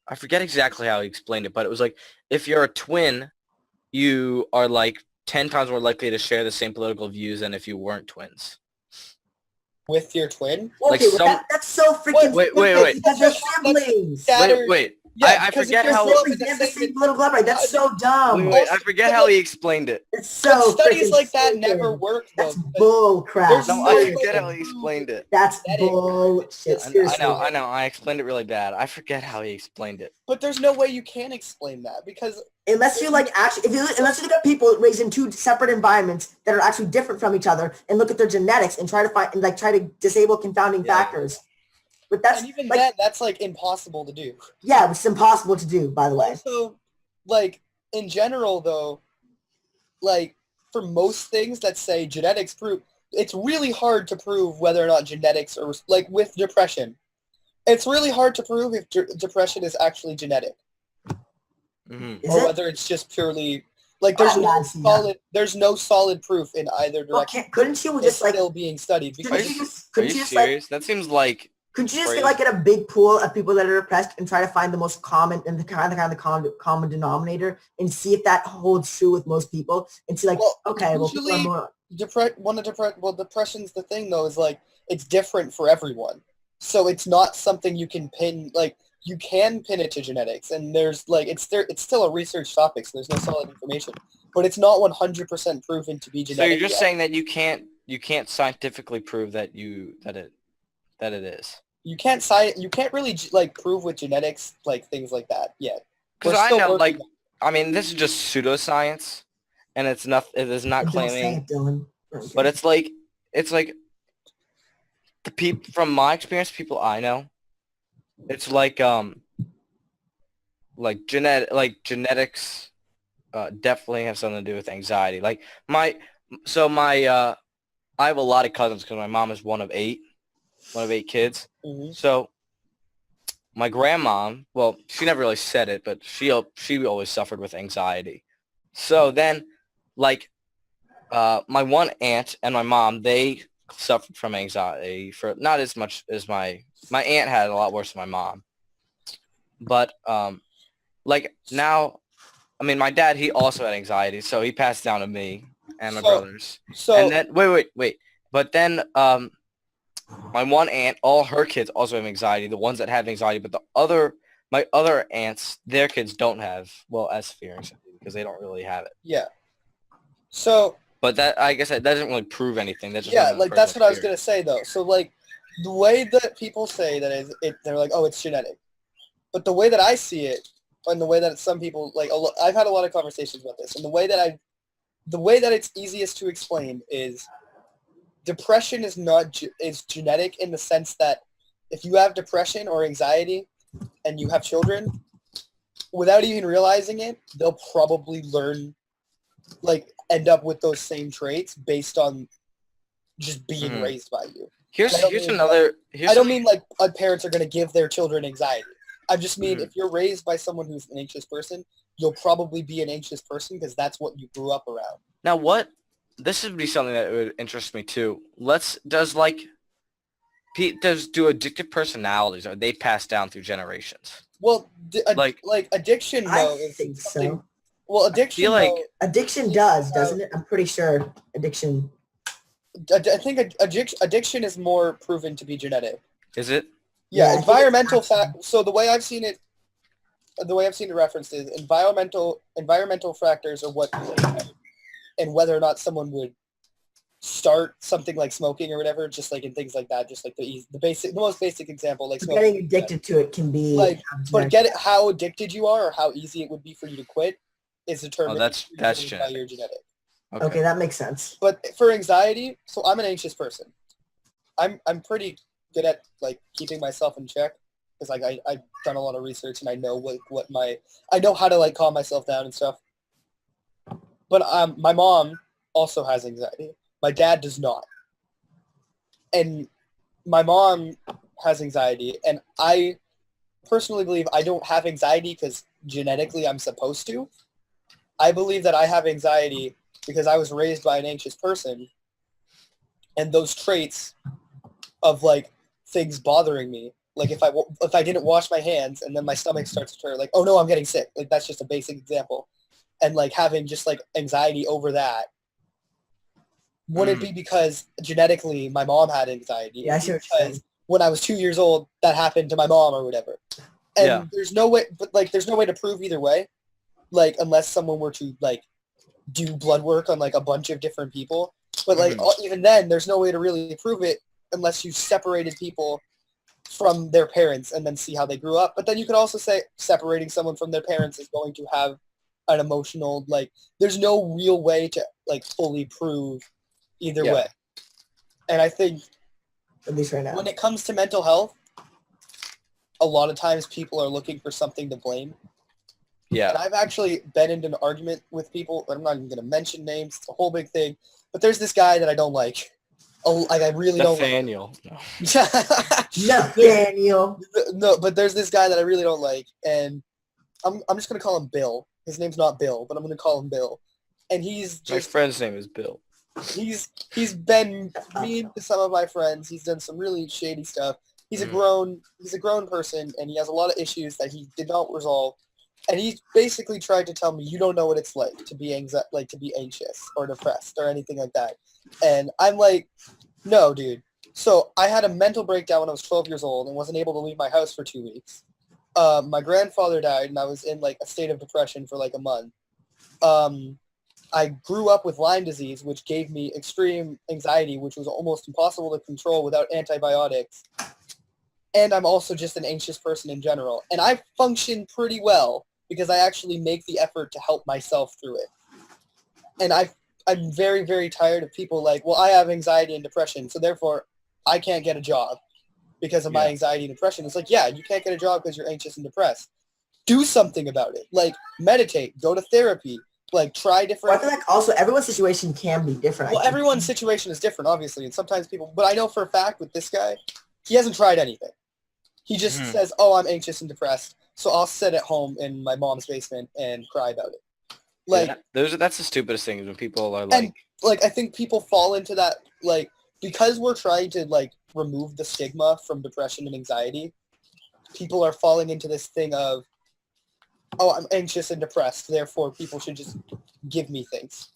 I forget exactly how he explained it, but it was like if you're a twin, you are like 10 times more likely to share the same political views than if you weren't twins. With your twin? like Okay, well, some- that's so freaking Wait, stupid because they're That's- siblings. Scattered- Wait. Yeah, I because if forget you're how- Siblings, they have the same political background. That's so dumb. Wait, I forget how he explained it. It's so studies freaking like that stupid. never work though. That's because bull crap. There's No, no I way forget to how he explained it. That's That ain't- bullshit. I Seriously. know. I explained it really bad. I forget how he explained it. But there's no way you can explain that because Unless you like actually, unless you look at people raised in two separate environments that are actually different from each other and look at their genetics and try to find and like try to disable confounding Yeah. factors. But that's and even like, then that's like impossible to do. yeah, it's impossible to do. By the way, Also, like in general though, like for most things that say genetics prove, it's really hard to prove whether or not genetics are like with depression. It's really hard to prove if depression is actually genetic Hmm is or it? whether it's just purely like there's Oh, yeah, I no see, yeah. solid there's no solid proof in either Well, direction. couldn't you It's just like? still being studied Couldn't because you just? Are Couldn't you you just like? serious? That seems like Couldn't you just Crazy. get like get a big pool of people that are depressed and try to find the most common and the common denominator and see if that holds true with most people and see like Well, okay, well people are usually- more. depression's the thing though is like it's different for everyone, so it's not something you can pin. Like you can pin it to genetics, and there's like it's still a research topic, so there's no solid information, but it's not 100% proven to be so. genetic. You're just yet. saying that you can't scientifically prove that it is. You can't really like prove with genetics like things like that yet. Because We're I still know, working like, on I mean, this is just pseudoscience, and it's not. It is not Don't say claiming. it, Dylan. Okay. But it's like the people from my experience, people I know, it's like genetics definitely have something to do with anxiety. Like my I have a lot of cousins because my mom is one of eight kids. Mhm. So my grandma, well, she never really said it, but she always suffered with anxiety. So then, like, my one aunt and my mom, they suffered from anxiety for not as much as my aunt had it a lot worse than my mom. But like now, I mean, my dad, he also had anxiety, so he passed down to me and my So- brothers. So And then wait. But then my one aunt, all her kids also have anxiety, the ones that have anxiety, but my other aunts, their kids don't have, well, as severe anxiety because they don't really have it. yeah. So But that, I guess that doesn't really prove anything. That just yeah, isn't a like that's what I was personal gonna say though. So like the way that people say that is it, they're like, oh, it's genetic. But the way that I see it, and the way that some people like, I've had a lot of conversations about this, and the way that it's easiest to explain is depression is not is genetic in the sense that if you have depression or anxiety and you have children, without even realizing it, they'll probably like end up with those same traits based on just being Mhm. raised by you. Here's I don't here's mean- another. I don't mean like parents are going to give their children anxiety. I just mean Mhm. if you're raised by someone who's an anxious person, you'll probably be an anxious person because that's what you grew up around. Now what? This would be something that would interest me too. Do addictive personalities, are they passed down through generations? Well, Like- like addiction though I is think something. so. Well, addiction feel like- though, Addiction does, doesn't it? I'm pretty sure addiction. I think addiction is more proven to be genetic. Is it? Yeah, I Yeah, think environmental it's actually- fact. So the way I've seen it referenced is environmental factors are what, and whether or not someone would start something like smoking or whatever, just like in things like that, just like the most basic example, like smoking. Getting addicted to it can be like, but how addicted you are or how easy it would be for you to quit is determined that's by your genetic. Okay, that makes sense. But for anxiety, so I'm an anxious person. I'm pretty good at like keeping myself in check because like I've done a lot of research and I know I know how to like calm myself down and stuff. But my mom also has anxiety. My dad does not. And my mom has anxiety, and I personally believe I don't have anxiety because genetically I'm supposed to. I believe that I have anxiety because I was raised by an anxious person, and those traits of like things bothering me, like if I didn't wash my hands and then my stomach starts to turn, like, oh no, I'm getting sick. Like that's just a basic example. And like having just like anxiety over that. Would it be because genetically my mom had anxiety? Yeah, I see what you're saying. Because when I was 2 years old, that happened to my mom or whatever. And there's no way, but like there's no way to prove either way. Like unless someone were to like do blood work on like a bunch of different people. But like even then, there's no way to really prove it unless you separated people from their parents and then see how they grew up. But then you could also say separating someone from their parents is going to have an emotional, like there's no real way to like fully prove either way. And I think at least right now, when it comes to mental health, a lot of times people are looking for something to blame. Yeah. And I've actually been into an argument with people, I'm not even going to mention names, it's a whole big thing, but there's this guy that I don't like. Like I really don't like. Nathaniel. Nathaniel. No, but there's this guy that I really don't like, and I'm just going to call him Bill. His name's not Bill, but I'm going to call him Bill. And he's just... My friend's name is Bill. He's been mean to some of my friends. He's done some really shady stuff. He's a grown person, and he has a lot of issues that he did not resolve. And he basically tried to tell me, you don't know what it's like to be anxious or depressed or anything like that. And I'm like, no, dude. So I had a mental breakdown when I was 12 years old and wasn't able to leave my house for 2 weeks. My grandfather died, and I was in like a state of depression for like a month. I grew up with Lyme disease, which gave me extreme anxiety, which was almost impossible to control without antibiotics. And I'm also just an anxious person in general. And I function pretty well because I actually make the effort to help myself through it. And I'm very, very tired of people like, well, I have anxiety and depression, so therefore I can't get a job because of my anxiety and depression. It's like, yeah, you can't get a job because you're anxious and depressed. Do something about it. Like, meditate, go to therapy. Like, try different... Well, I feel like also everyone's situation can be different. Well, everyone's situation is different, obviously, and sometimes people... But I know for a fact with this guy, he hasn't tried anything. He just says, oh, I'm anxious and depressed, so I'll sit at home in my mom's basement and cry about it. Like, that's the stupidest thing is when people are like... And, like, I think people fall into that, like, because we're trying to, like, remove the stigma from depression and anxiety, people are falling into this thing of, oh, I'm anxious and depressed, therefore people should just give me things.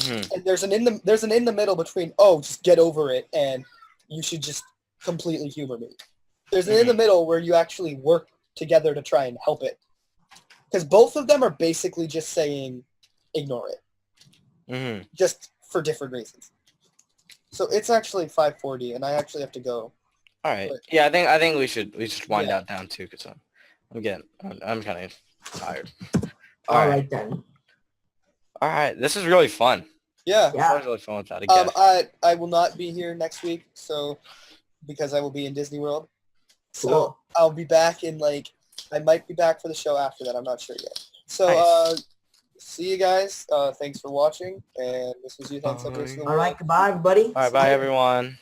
And there's an in the middle between, oh, just get over it, and you should just completely humor me. There's an in the middle where you actually work together to try and help it. Because both of them are basically just saying, ignore it. Just for different reasons. So it's actually 5:40, and I actually have to go. All right. Yeah, I think we should wind down too, because I'm kind of tired. All right then. All right. This is really fun. Yeah. I was really fun with that again. I will not be here next week, so because I will be in Disney World. So Cool. I'll be back in I might be back for the show after that. I'm not sure yet. So Nice. See you guys. Thanks for watching, and this was you. Thanks, everybody. All right, goodbye, everybody. All right. Bye, everyone.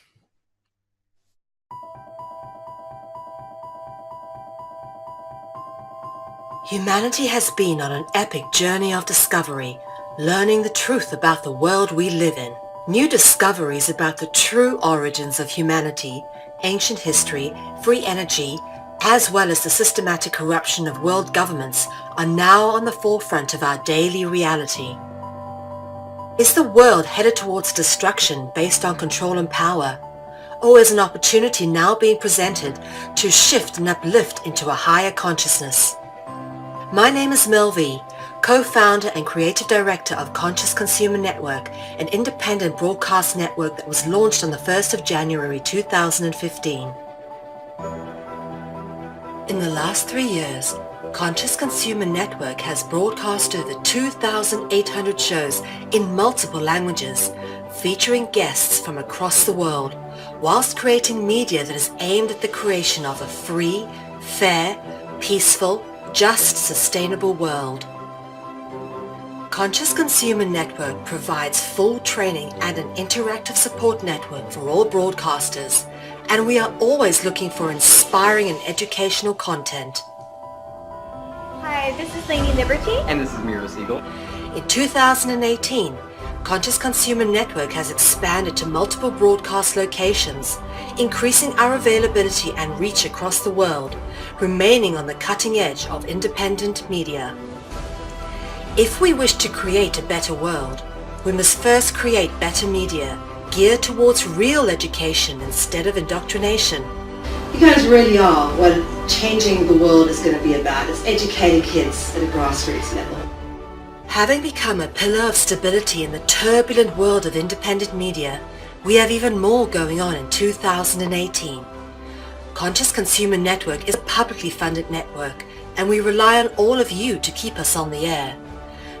Humanity has been on an epic journey of discovery, learning the truth about the world we live in. New discoveries about the true origins of humanity, ancient history, free energy, as well as the systematic corruption of world governments are now on the forefront of our daily reality. Is the world headed towards destruction based on control and power? Or is an opportunity now being presented to shift and uplift into a higher consciousness? My name is Mel V, co-founder and creative director of Conscious Consumer Network, an independent broadcast network that was launched on the 1st of January 2015. In the last 3 years, Conscious Consumer Network has broadcast over 2,800 shows in multiple languages, featuring guests from across the world, whilst creating media that is aimed at the creation of a free, fair, peaceful, just, sustainable world. Conscious Consumer Network provides full training and an interactive support network for all broadcasters, and we are always looking for inspiring and educational content. Hi, this is Lainey Liberty. And this is Miro Siegel. In 2018, Conscious Consumer Network has expanded to multiple broadcast locations, increasing our availability and reach across the world, remaining on the cutting edge of independent media. If we wish to create a better world, we must first create better media, geared towards real education instead of indoctrination. You guys really are what changing the world is going to be about. It's educating kids at a grassroots level. Having become a pillar of stability in the turbulent world of independent media, we have even more going on in 2018. Conscious Consumer Network is a publicly funded network, and we rely on all of you to keep us on the air.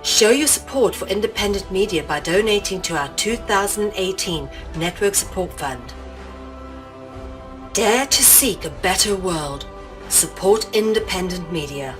Show your support for independent media by donating to our 2018 Network Support Fund. Dare to seek a better world. Support independent media.